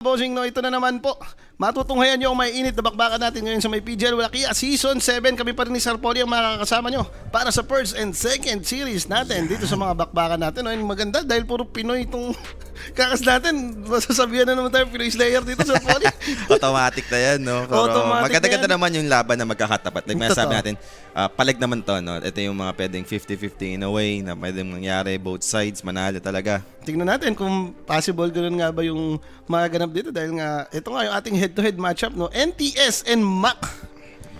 Bossing, no, ito na naman po. Matutunghayan nyo ang may init na bakbakan natin ngayon sa may PGL Walakia Season 7. Kami pa rin ni Sir Polly ang makakasama nyo para sa first and second series natin dito sa mga bakbakan natin. No, maganda dahil puro Pinoy itong kakas natin. Masasabihan na naman tayo Pinoy Slayer dito, Sir Polly. Automatic na yan, no? Pero maganda-ganda naman yung laban na magkakatapat. Like masasabi natin, palag naman to, no? Ito yung mga pwedeng 50-50 in a way na pwedeng mangyari, both sides, manalo talaga. Tingnan natin kung possible ganoon nga ba yung magaganap dito dahil nga ito nga yung ating head-to-head matchup, no? NTS and MAC.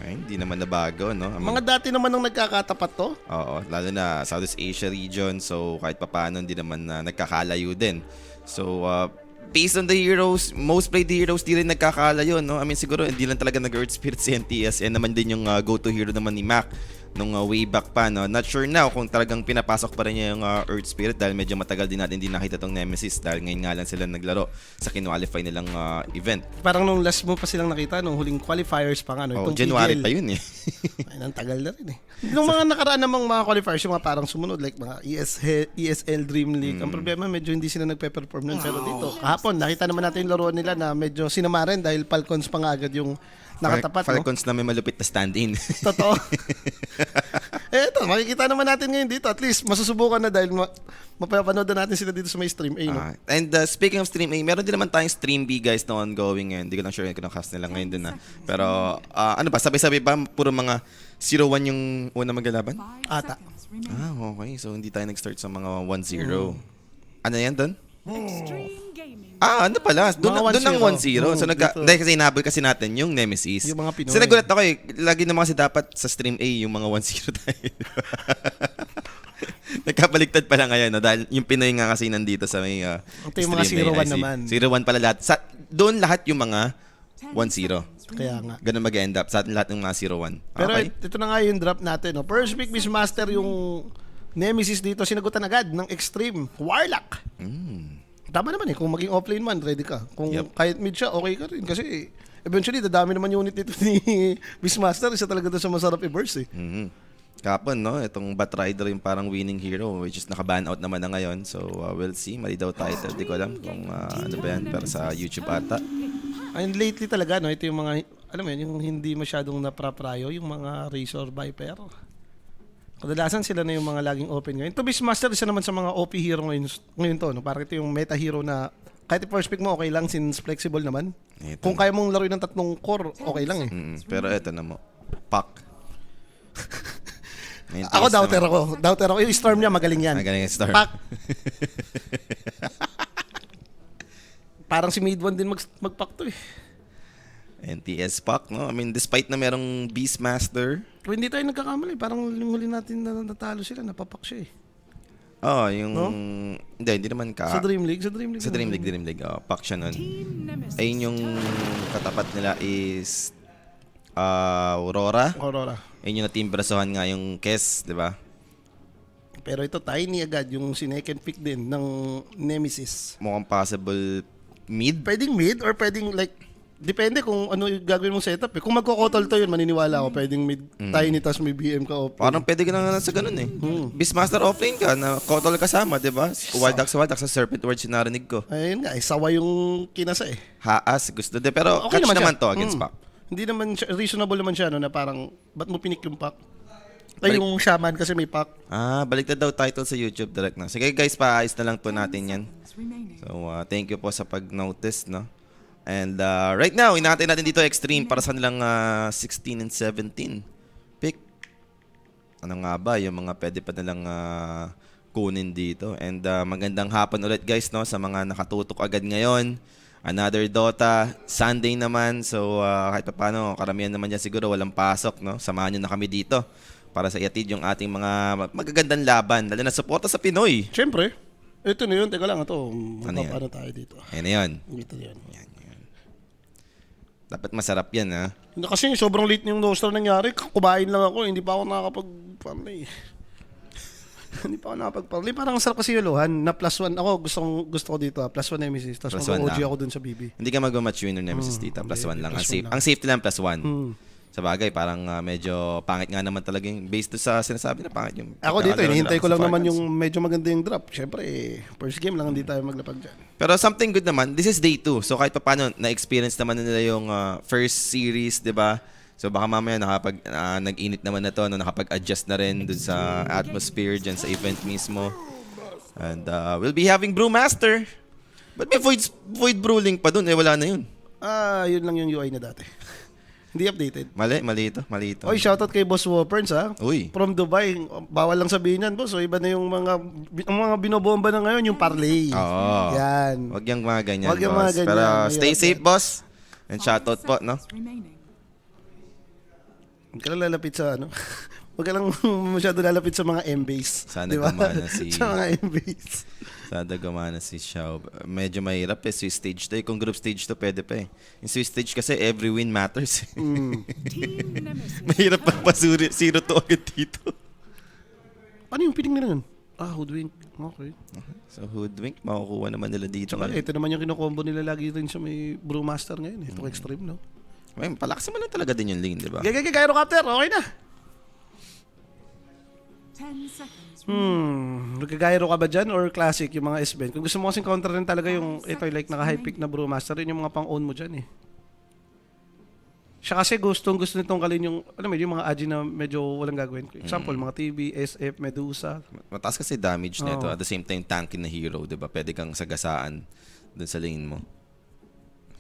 Ay, hindi naman nabago, no? Mga dati naman nung nagkakatapat to. Oo, lalo na Southeast Asia region, so kahit papaano hindi naman nagkakalayo din. So, based on the heroes, most played heroes di rin nagkakalayo, no? I mean, siguro hindi lang talaga nag-Earth Spirit si NTS. Yan naman din yung go-to hero naman ni Mac nung way back pa, no? Not sure now kung talagang pinapasok pa rin niya yung Earth Spirit dahil medyo matagal din natin hindi nakita tong Nemesis dahil ngayon nga lang sila naglaro sa kinqualify nilang event. Parang nung last mo pa silang nakita, nung huling qualifiers pa nga, no? Oh, Itong January PGL. pa yun eh. Ay, nang tagal na rin eh. Nung mga nakaraan namang mga qualifiers, yung mga parang sumunod, like mga ESL Dream League. Ang problema, medyo hindi sila nagpe-perform nun. Pero dito, kahapon, nakita naman natin yung laruan nila na medyo sinamarin dahil Falcons pa nga agad yung nakatapat. Falcons na may malupit na stand-in. Totoo. Eto, makikita naman natin ngayon dito. At least, masusubukan na dahil mapapanood na natin sila dito sa may stream A. No? And speaking of stream A, meron din naman tayong stream B guys na ongoing ngayon. Hindi ko lang sure yung kinakast nila ngayon din na. Pero ano ba, sabay-sabay ba? Puro mga 0-1 yung una maglalaban? Ata. Okay. So hindi tayo nag-start sa mga 1-0. Ano yan doon? Ano pala? Doon ang 1-0. So dahil kasi inabol kasi natin yung Nemesis. Yung mga Pinoy. So nagulat ako eh. Lagi naman kasi dapat sa stream A yung mga 1-0 tayo. Nagkabaliktad pala ngayon, no? Dahil yung Pinoy nga kasi nandito sa may ito yung mga stream 0-1 naman. 0-1 pala lahat. Doon lahat yung mga 1-0. Kaya nga. Ganun mag-end up sa atin lahat ng mga 0-1. Pero Okay. ito na nga yung drop natin. No? First pick Beastmaster yung Nemesis dito. Sinagutan agad ng Extreme Warlock. Tama naman eh. Kung maging offlane man, ready ka. Kung kahit mid siya, okay ka rin. Kasi eventually, dadami naman unit dito ni Beastmaster. Isa talaga doon sa masarap i-burst eh. Kapon, no? Itong Batrider yung parang winning hero which is naka-ban out naman na ngayon. So, we'll see. Mali daw title. Di ko alam kung ano ba yan. Pero sa YouTube ata. And lately talaga, no, ito yung mga, alam mo yun, yung hindi masyadong napraprayo, yung mga Razor Viper. Kadalasan sila na yung mga laging open ngayon. To Beastmaster, isa naman sa mga OP hero ngayon to. No? Parang ito yung meta hero na kahit first pick mo, okay lang since flexible naman. Ito. Kung kaya mong laruin ng 3 core, okay lang eh. Pero eto na mo. Pack. Ako, doubter ako. Doubter ako. Yung Storm niya, magaling yan. Magaling yung Storm. Pack. Parang si Mid-1 din mag-pack to eh. NTS Pack, no? I mean, despite na merong Beastmaster. Pero hindi tayo nagkakamali. Parang yung huli natin na natalo sila, napapak siya eh. Yung... No? Hindi naman ka... Sa Dream League? Sa Dream League. Pack siya nun. Ayun yung katapat nila is... Aurora. Ayun yung natimbrasohan nga yung Kes, di ba? Pero ito tiny agad yung second pick din ng Nemesis. Mukhang possible mid. Pwedeng mid or pwedeng like depende kung ano yung gagawin mong setup eh. Kung magko-kotol to yun, maniniwala ako pwedeng mid tiny tas may BM ka off. Parang pwede ka na sa ganun eh. Beastmaster offlane ka, na kotol kasama, di ba? Wild Axe sa Serpent Ward sinarinig ko. Ayun nga, sawa yung kinasa eh. Haas, gusto din. Pero Okay catch naman siya. to against Pack. Hindi naman siya, reasonable naman siya no, na parang ba't mo pinik yung pack? Ay, yung shaman kasi may pack. Baliktad daw title sa YouTube direct na. Sige guys, paayos na lang po natin yan. So, thank you po sa pag-notice, no? And right now, inaantay natin dito Extreme para sa nilang 16 and 17 pick. Ano nga ba yung mga pwede pa nilang kunin dito. And magandang hapon ulit guys, no? Sa mga nakatutok agad ngayon. Another Dota, Sunday naman. So kahit pa paano, karamihan naman dyan siguro walang pasok, no? Samahan nyo na kami dito para sa iatid yung ating mga magagandang laban. Lalo na suporta sa Pinoy. Siyempre. Ito na yun. Teka lang, ito. Ano tayo dito. Yan na yun. Dito yun. Yan. Dapat masarap yan, ha? Kasi sobrang late yung roster nangyari. Kumain lang ako. Hindi pa ako nakakapag-parlay. Hindi pa ako nakapag-parlay. Parang sarap kasi yung luhan. Na +1 ako. Gusto ko dito. +1 Nemesis. Tapos mag-OG ako dun sa BB. Hindi ka mag-match winner Nemesis dito. +1 lang. Ang safety lang +1. Sa bagay, parang medyo pangit nga naman talaga yung based doon sa sinasabi na pangit yung... Ako dito, hinihintay ko lang naman Falcons. yung medyo maganda yung drop. Siyempre, first game lang hindi tayo maglapag dyan. Pero something good naman, this is day 2. So kahit pa paano, na-experience naman nila yung first series, di ba? So baka mamaya nag-init naman na to, no, nakapag-adjust na rin dun sa atmosphere dyan sa event mismo. And we'll be having Brewmaster. But may void brewing pa dun, wala na yun. Yun lang yung UI na dati. Hindi updated. Mali ito. Oy, shoutout kay Boss Woperns ha. Uy. From Dubai. Bawal lang sabihin yan, boss. So, iba na yung mga binobomba na ngayon, yung parlay. Oo. Yan. Wag yung mga ganyan, Wag yung boss. mga ganyan. Pero Mahirap stay safe, yan. boss. And shoutout po, no? Huwag ka lang lalapit sa ano. Huwag ka lang masyado lalapit sa mga M-base. Sana Diba? gumana si... Sa mga M-base. Sana gumana si Xiao. Medyo mahirap Swiss stage to. Kung group stage to, pwede pa eh. Yung Swiss stage kasi every win matters. Mahirap pa 0-2 agad dito. Ano yung piling nila nun? Hoodwink. Okay. So Hoodwink, makukuha naman nila dito. Tsaka ito naman yung kinokombo nila lagi rin sa may Brewmaster ngayon. Itong extreme, no? May palakasan mo lang talaga din yung lane, di ba? Gyrocopter, okay na. 10 seconds. Nagka-gyro ka ba dyan or classic yung mga S-Bend? Kung gusto mo kasing counter rin talaga yung ito like naka-high pick na Brewmaster, yun yung mga pang-own mo dyan eh. Siya kasi gusto nitong kalin yung, alam mo, yung mga agi na medyo walang gagawin. Example, mga TB, SF, Medusa. Mataas kasi damage nito. Oo. At the same time, tanky na hero, di ba? Pwede kang sagasaan dun sa lane mo.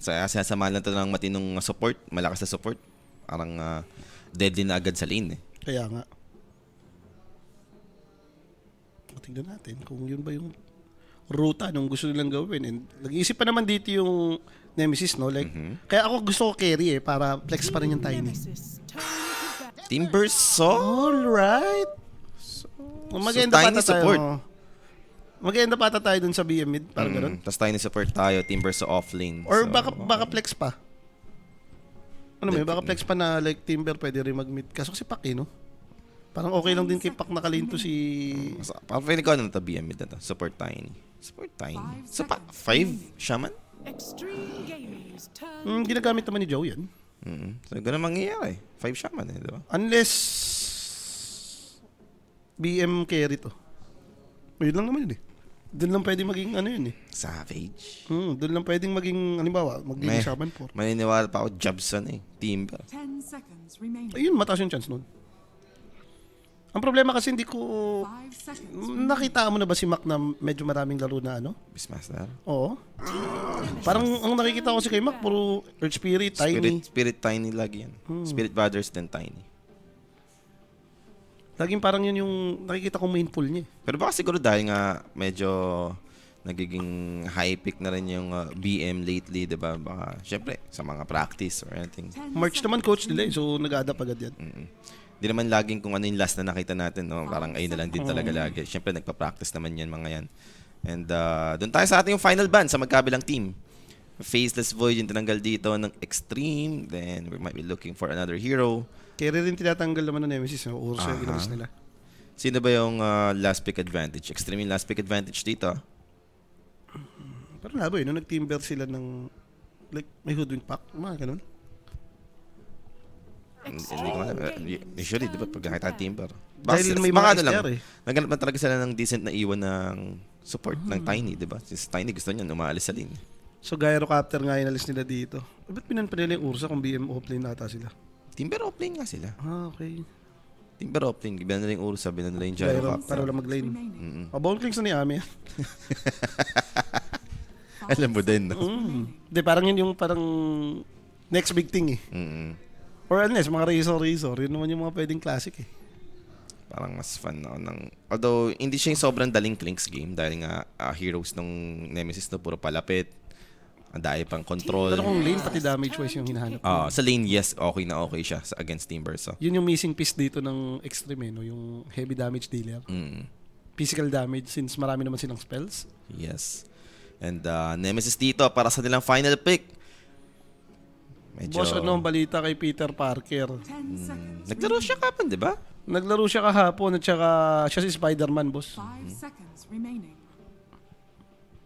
Sinasamahan lang ito ng matinong support, malakas na support. Parang deadly na agad sa lane eh. Kaya nga. Tingnan natin kung yun ba yung ruta nung gusto nilang gawin. And nag-iisip pa naman dito yung Nemesis, no? Like, kaya ako gusto ko carry eh, para flex pa rin yung Tiny. Nemesis, turn to battle. Timbersaw? Alright. Maganda Tiny pa tayo. support. Maganda pa tayo dun sa BM mid, parang ganun. Tapos tayo support tayo, Timbersaw off lane. Or So, baka flex pa. Ano may baka flex pa na like Timber pwede rin mag-mid. Kaso si Pak eh, no? Parang okay lang din kay Pak nakalin to si... Parang feeling ko ano na ito, BM mid na to. Support Tiny. Support Tiny. So, 5? Shaman? Extreme Gaming's turn. Ginagamit naman ni Joe yan. So, ganun mangyayari. 5 Shaman eh, di ba? Unless... BM carry to. Yun lang naman yun eh. Doon lang pwedeng maging ano yun eh. Savage. Doon lang pwedeng maging, halimbawa, mag-game Shaman 4. Maniniwala pa ako, Jobson eh. Timber. 10 seconds remaining. Ayun, mataas yung chance nun. Ang problema kasi hindi ko... 5 seconds. Nakita mo na ba si Mac na medyo maraming laro na ano? Beastmaster. Oo. Parang ang nakikita ko si kay Mac, puro Earth Spirit, Tiny. Spirit Tiny lagi yan. Spirit Brothers then Tiny. Laging parang yun yung nakikita kong main pull niya. Pero baka siguro dahil nga medyo nagiging high pick na rin yung BM lately, di ba? Baka, syempre, sa mga practice or anything. March naman coach nila eh, so nag-a-adapt agad yan. Di naman laging kung ano yung last na nakita natin, no? Parang ayun na lang din talaga lagi. Syempre, nagpa-practice naman yan, mga yan. And doon tayo sa ating final ban sa magkabilang team. Faceless Void yung tinanggal dito ng Extreme. Then, we might be looking for another hero. Kaya rin tinatanggal naman ng Nemesis, no? Ursa yung inalis nila. Sino ba yung last pick advantage? Extreme yung last pick advantage dito. Pero labo eh, nung nag-timber sila ng like may hoodwink pack, mga ganun. Hindi ko alam. Usually, di ba, pag nakita timber. Dahil may mga mga ano lang, STR eh. naghanap na talaga sila ng decent na iwan ng support ng Tiny, di ba? Since Tiny gusto niya, umaalis sa lane. So Gyrocopter nga inalis nila dito. Ba't pinanpa nila yung Ursa kung BM offlane ata sila? Timber offlane nga sila. Okay. Timber offlane, gibihan nila yung Ursa, binan nila yung Gyro, Gyrocopter. para wala mag-lane. Remaining. Bownclings na ni Ami. Alam mo din, no? Hindi, parang yun yung parang next big thing eh. Or unless, mga Razor, yun naman yung mga pwedeng classic eh. Parang mas fun na ng... Although, hindi siya yung sobrang daling Clinks game dahil nga heroes ng Nemesis no, puro palapit. Ang dahil pang control. Pero kung lane, pati damage wise yung hinahanap. Sa lane, yes, okay na okay siya against Timber. So. Yun yung missing piece dito ng Extreme eh, no? Yung heavy damage dealer. Physical damage since marami naman silang spells. Yes. And Nemesis dito para sa nilang final pick. Medyo... Boss, ano ang balita kay Peter Parker? 10 seconds. Naglaro siya kapan, di ba? Naglaro siya kahapon at saka siya si Spider-Man, boss. 5 seconds remaining.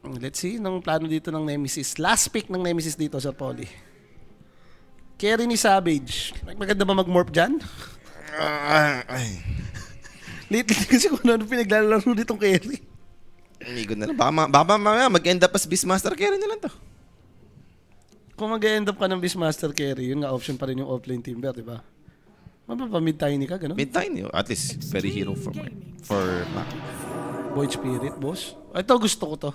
Let's see, nang plano dito ng Nemesis. Last pick ng Nemesis dito, Sir Polly. Carry ni Savage. Maganda ba mag-morph dyan? Ay. Lately kasi kung ano pinaglalaro nitong carry. Amigo na lang. Baka mamaya mag-end up as Beastmaster carry na lang to. Kung mag-end up ka ng Beastmaster carry, yun nga option pa rin yung offlane Timber, di ba? Mapapamid tiny ka, gano'n? Mid-tiny. At least, very hero for Mac. Void Spirit, boss. Ito, gusto ko to.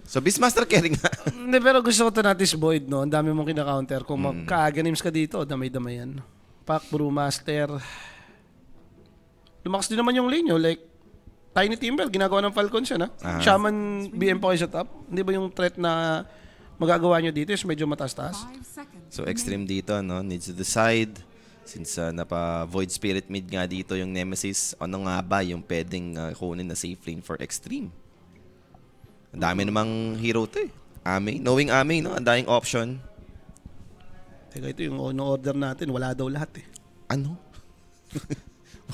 So, Beastmaster carry nga. Hindi, pero gusto ko to natin Void, no? Ang dami mong kina-counter. Kung magka-ganims ka dito, damay-damay yan. Pack, Brewmaster. Lumakas din naman yung lane nyo. Like, Tiny Timber, ginagawa ng Falcons yan, ha? Shaman, BM pa kayo sa top. Hindi ba yung threat na magagawa nyo dito is medyo mataas-taas? 5 seconds. So, extreme dito, no? Needs to decide. Since napa-Void Spirit mid nga dito yung Nemesis, ano nga ba yung pwedeng kunin na safe lane for extreme? Ang dami namang hero to eh. Ame. Knowing Ame, no? Ang daming option. Teka, ito yung order natin. Wala daw lahat, eh. Ano?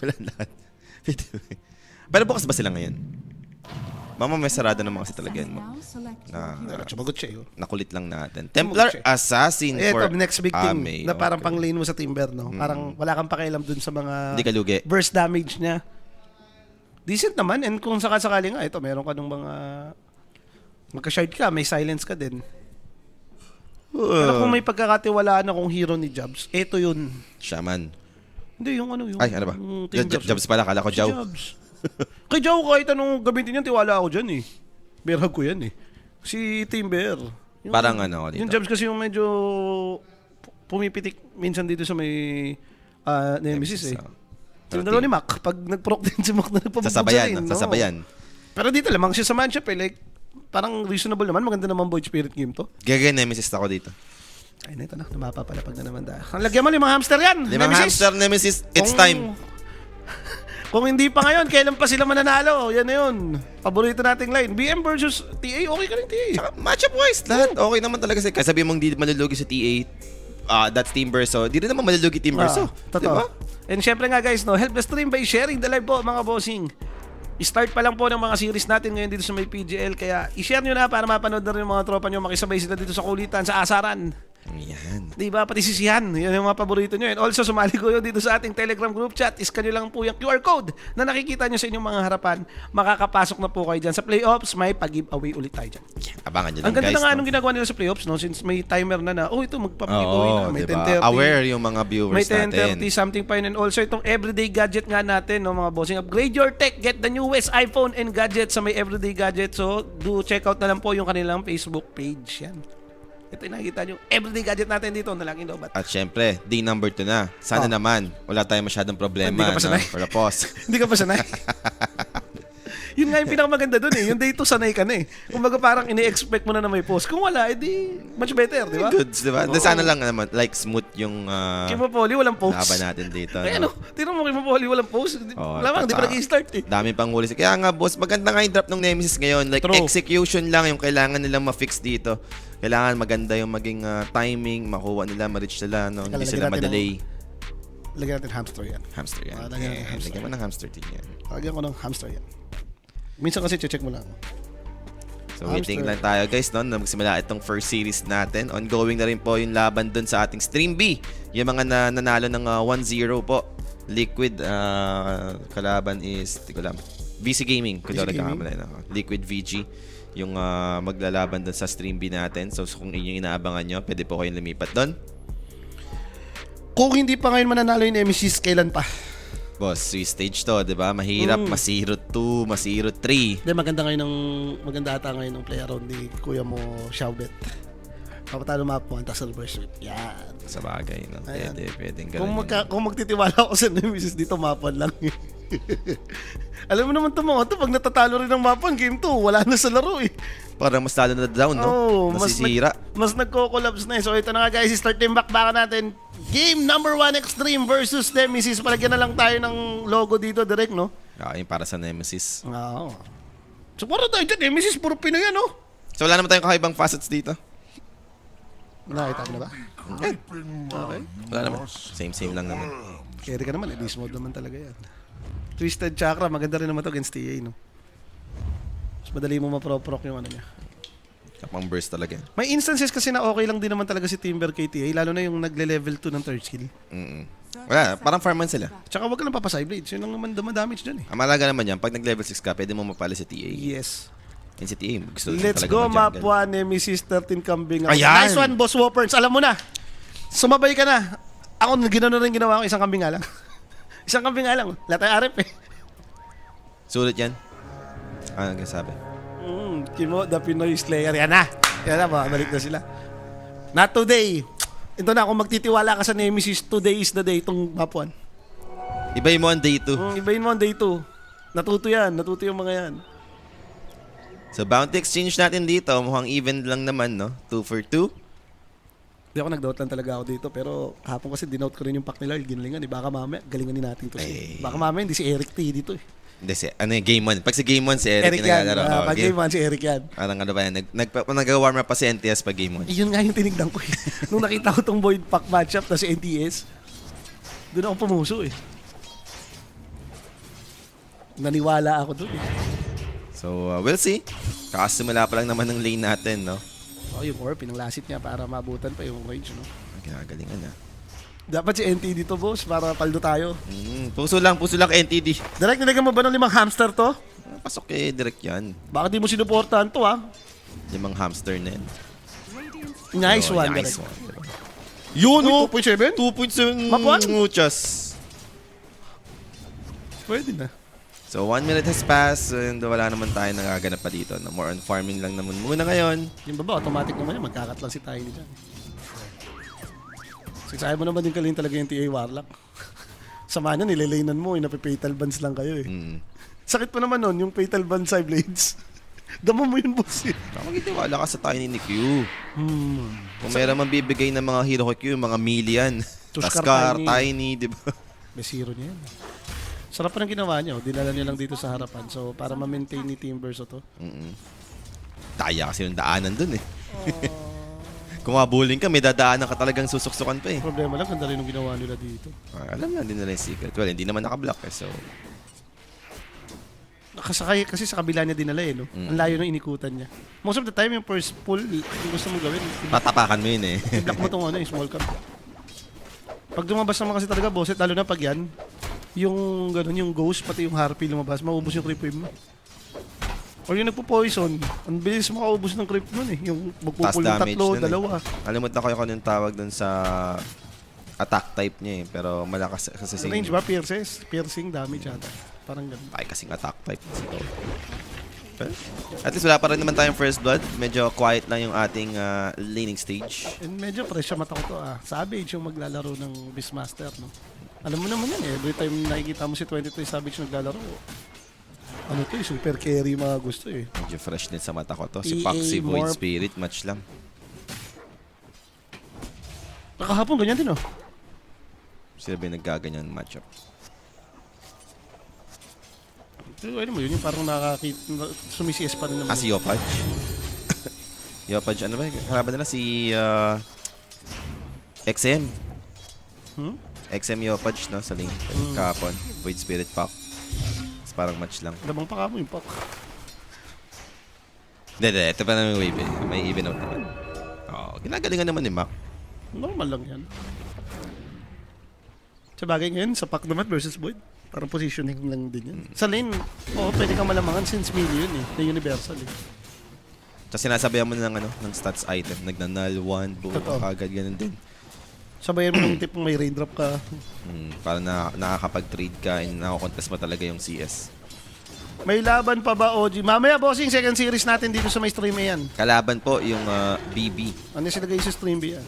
Wala lahat. Pero bukas ba sila ngayon? Mama, may sarado naman kasi talaga yan. Now select Na, your hero. Sumagot siya, yun. nakulit lang natin. Templar Assassin Eh, for ito, next big thing Ame. na parang Okay. pang lane mo sa Timber, no? Parang wala kang pakialam dun sa mga Hindi ka lugi. burst damage niya. Decent naman, and kung sakasakali nga, ito, meron ka nung mga magka-shard ka, may silence ka din. Pero kung may pagkakatiwalaan akong hero ni Jobs, ito yun. Shaman. Hindi, yung ano, yung Ay, ano ba? yung Timber. Jobs pala, kala ko Si Jow. Jobs. Kay Jow, kahit anong gamitin yan, tiwala ako dyan, eh. Berag ko yan, eh. Si Timber. Parang ano dito. Yung Jobs kasi yung medyo pumipitik minsan dito sa may Nemesis, eh. Pero Yung dalawa ni Mac, pag nag-proc din si Mac na nagpapabog Sasabayan, sa lane, no? Sasabayan. Pero dito lamang siya sa matchup, eh. Like, parang reasonable naman. Maganda naman Void Spirit game to. Gagay Nemesis ako dito. Ay, na ito na. Napapalapag na naman dahil. Ang lagyan mo, 5 hamster yan. Limang hamster Nemesis, it's time. Kung hindi pa ngayon, kailan pa sila mananalo? Yan na yun. Paborito nating line. BM versus TA, okay ka rin TA. Tsaka matchup wise, lahat okay naman talaga. Kasi sabi mong di malulugi sa TA, that's Team Verso. Di rin naman malulugi Team Verso. Totoo. Diba? And syempre nga guys, no, help the stream by sharing the live po mga bossing. I-start pa lang po ng mga series natin ngayon dito sa may PGL. Kaya i-share nyo na para mapanood na rin yung mga tropa nyo. Makisabay sila dito sa kulitan, sa asaran. Yan. Diba? Pati sisihan. Yan yung mga paborito nyo. And also, sumali ko yun dito sa ating Telegram group chat. Iskan nyo lang po yung QR code na nakikita nyo sa inyong mga harapan. Makakapasok na po kayo dyan. Sa playoffs, may pag-giveaway ulit tayo dyan. Abangan nyo lang Ang ganda guys. na nga no? anong ginagawa nila sa playoffs, no? Since may timer na, ito magpapag-giveaway na. Oo, May diba? 10:30. Aware yung mga viewers May 10:30 natin. something pa yun. And also itong everyday gadget nga natin, no, mga bossing. Upgrade your tech, get the newest iPhone and gadget sa may everyday gadget. So, do check out na lang po yung kanilang Facebook page. Yan. Ito yung nakikita nyo. Everyday gadget natin dito. Nalangin daw ba't? At syempre, day number 2 na. Sana naman, wala tayong masyadong problema. Hindi ka pa sanay. For the pause. Hindi ka pa sanay. Yun nga yung pinakamaganda dun eh. Yung day 2 sanay ka na eh. Kumbaga parang ini-expect mo na may post. Kung wala, edi much better, di ba? Goods, di ba? Sana lang naman, like smooth yung Kimo Poli, walang post. laban natin dito. Ay no? ano, tino mo Kimo Poli, walang post. Oo, Wala mang, di pa tata. nag-i-start eh. Dami pang huli. Kaya nga boss, maganda nga yung drop ng Nemesis ngayon. Like True. execution lang yung kailangan nilang ma-fix dito. Kailangan maganda yung maging timing, makuha nila, ma-reach nila, no? Hindi Lalagyan sila natin madelay. Lagyan natin hamster yan. Hamster yan. Lagyan natin hamster. Lagyan mo ng hamster din yan. Lagyan ko ng hamster yan. Minsan kasi check mo lang. So waiting Hamster. lang tayo guys, no? Na magsimula itong first series natin. Ongoing na rin po yung laban dun sa ating Stream B. Yung mga nanalo ng 1-0 po. Liquid, kalaban is, di ko alam. VC Gaming. Kung VC daw Gaming? nagkakamali. Liquid VG. Yung maglalaban dun sa Stream B natin. So kung inyong inaabangan nyo, pwede po kayong lumipat dun. Kung hindi pa ngayon mananalo yung MCs, kailan pa? Boss, Swiss stage to, di ba? Mahirap, masiro 2, masiro 3. Hindi, maganda ata ngayon ng play around ni kuya mo, Shaubet. Papatalo map mo, antas reverse sweep. Yan. Sa bagay, no? Ayan. Pwedeng ganun. Kung magtitiwala ako sa Nemesis dito, mapan lang. Alam mo naman ito mga ito, pag natatalo rin ng mapan, game 2, wala na sa laro eh. Parang mas lalo na down, no? Oh, Nasisira. mas nagko-collapse na eh. So ito na nga guys, start yung bakbakan natin. Game number 1 Extreme versus Nemesis. Palagyan na lang tayo ng logo dito direct, no? Yung para sa Nemesis. Oo. So para tayo dyan, Nemesis, puro Pinoy yan, no? So wala naman tayong kakaibang facets dito. Nakita mo na ba? Okay. Wala naman. Same lang naman. Carry ka naman, beast mode naman talaga yan. Twisted Chakra, maganda rin naman to against TA, no? Mas madali mo ma-proc yung ano niya. Pang burst talaga. May instances kasi na okay lang din naman talaga si Timber KTA, lalo na yung nagle-level 2 ng third skill. Wala, parang farman sila. Tsaka wag ka lang papasay blades, yun lang naman damage dyan eh. Ang malaga naman yan, pag nag-level 6 ka, pwede mo mapali si TA. Yes. Yung si TA, gusto Let's talaga go, map mag-jungle. 1, Nemesis 13 kambing. Ayan! Nice one, Boss Whoppers. Alam mo na, sumabay ka na. Ako, ginawa rin ginawa ko, isang kambing nga lang. Isang kambing nga lang. Lahat tayo arep eh. Sulit yan. Ano ang sabi? Kimo, the Pinoy Slayer. Yan na. Yan na, balik na sila. Not today. Ito na, kung magtitiwala ka sa Nemesis, today is the day itong map 1. Ibay mo ang day 2. Ibayin mo ang day 2. Natuto yung mga yan. So, bounty exchange natin dito, mukhang even lang naman, no? 2 for 2. Hindi ako nag-doubt lang talaga ako dito, pero hapon kasi dinout ko rin yung pack nila, ginalingan eh. Baka mamaya, galingan din natin to. Baka mamaya, hindi si Eric T dito eh. Hindi, ano yung game 1? Pag sa game 1, si Eric yung yan. naglalaro. Pag game 1, si Eric yan. Parang ano ba yan? Nag-warm up pa si NTS pag game 1. Yun nga yung tinignan ko eh. Nung nakita ko tong Void Pack matchup na si NTS, doon ako pumuso eh. Naniwala ako doon eh. So, we'll see. Kakasimula pa lang naman ng lane natin, no? Oh, yung core, pinanglasit niya para mabutan pa yung range, no? Ginagalingan na. Dapat si NT dito, boss, para paldo tayo. Puso lang NTD. Direct, nilagyan mo ba ng 5 hamster to? Pasok kay direct yan. Bakit di mo sinuportahan to, ha? 5 hamster na yan. Nice Oh, one, nice direct. one. Yun, oh! 2.7? 2.7 Mapuan? muchas. Pwede na. So, 1 minute has passed and wala naman tayo nagaganap pa dito. No? More on farming lang naman muna ngayon. Yung baba, automatic naman yan. Magkakat lang si Tiny dyan. Sabi mo naman din kalin talaga yung TA Warlock. Sama niya, nililainan mo, napipatal bans lang kayo eh. Sakit pa naman nun, yung fatal bans side blades. Damo mo yun, boss eh. Nakakitiwala ka sa Tiny ni Q. Kung meron man bibigay ng mga hero ko Q, mga million. Tuskar, Tuskar, Tiny. Tiny, di ba? May zero niya yan. Sarap pa ng ginawa niya, oh. Dinala niya lang dito sa harapan. So, para ma-maintain ni Team Verso to. Daya kasi yung daanan dun eh. Kung mabuling ka, may dadaanan ka talagang susuksukan pa eh. Problema lang, ganda rin yung ginawa nila dito. Alam na din nila yung secret. Well, hindi naman nakablock eh, so... Nakasakay kasi sa kabila niya dinala eh, no? Ang layo ng inikutan niya. Most of the time, yung first pull, yung gusto mong gawin, Tatapakan mo yun eh. i-block mo itong ano, yung small cap. Pag lumabas naman kasi talaga, bosset, lalo na pag yan, yung ganun, yung ghost, pati yung harpy lumabas, maubos yung creep wave mo. Or yung nagpo-poison, ang bilis makaubos ng creep nun eh. Yung Taas magpupul ng damage tatlo, nun eh. dalawa. Alimutan ko yung tawag dun sa attack type niya eh. Pero malakas kasi Sa range ba? Piercing damage ata. Parang ganun. Ay, kasing attack type. Pero, at least wala pa rin naman tayong first blood. Medyo quiet lang yung ating laning stage. And medyo fresh siya mata ko to ah. Savage yung maglalaro ng Beastmaster, no? Alam mo naman yan eh. Every time nakikita mo si 23 Savage naglalaro, ano to eh, super carry mga gusto eh. Medyo fresh din sa mata ko to. Si EA Foxy Void Morph. Spirit, match lang. Nakahapon ganyan din oh. Sila ba yung nagkaganyan matchup? Pero ano mo yun, yung parang sumisias pa rin naman. Si Yopaj. Yopaj, ano ba? Kalaban nila si XM. XM Yopaj, no? Sa link. Kahapon. Void Spirit Pack. Parang match lang. Labang pa ka mo yung pack. Hindi. Ito pa naman yung wave eh. May even out naman. Oo, ginagalingan naman ni Mac. Normal lang yan. Sa bagay ngayon, sa pack naman versus Void, parang positioning lang din yan. Sa lane, pwede kang malamangan since melee yun eh. Na universal eh. Tapos sinasabayan mo ng stats item. Nagna-null 1, buo Totoo. kagad, ganun din. Sabayan mo yung tipong may raindrop ka. Para nakakapag-trade ka and nakakontest mo talaga yung CS. May laban pa ba, OG? Mamaya, bossing, second series natin dito sa may stream yan. Kalaban po yung BB. Ano yung silagay sa stream ba yan?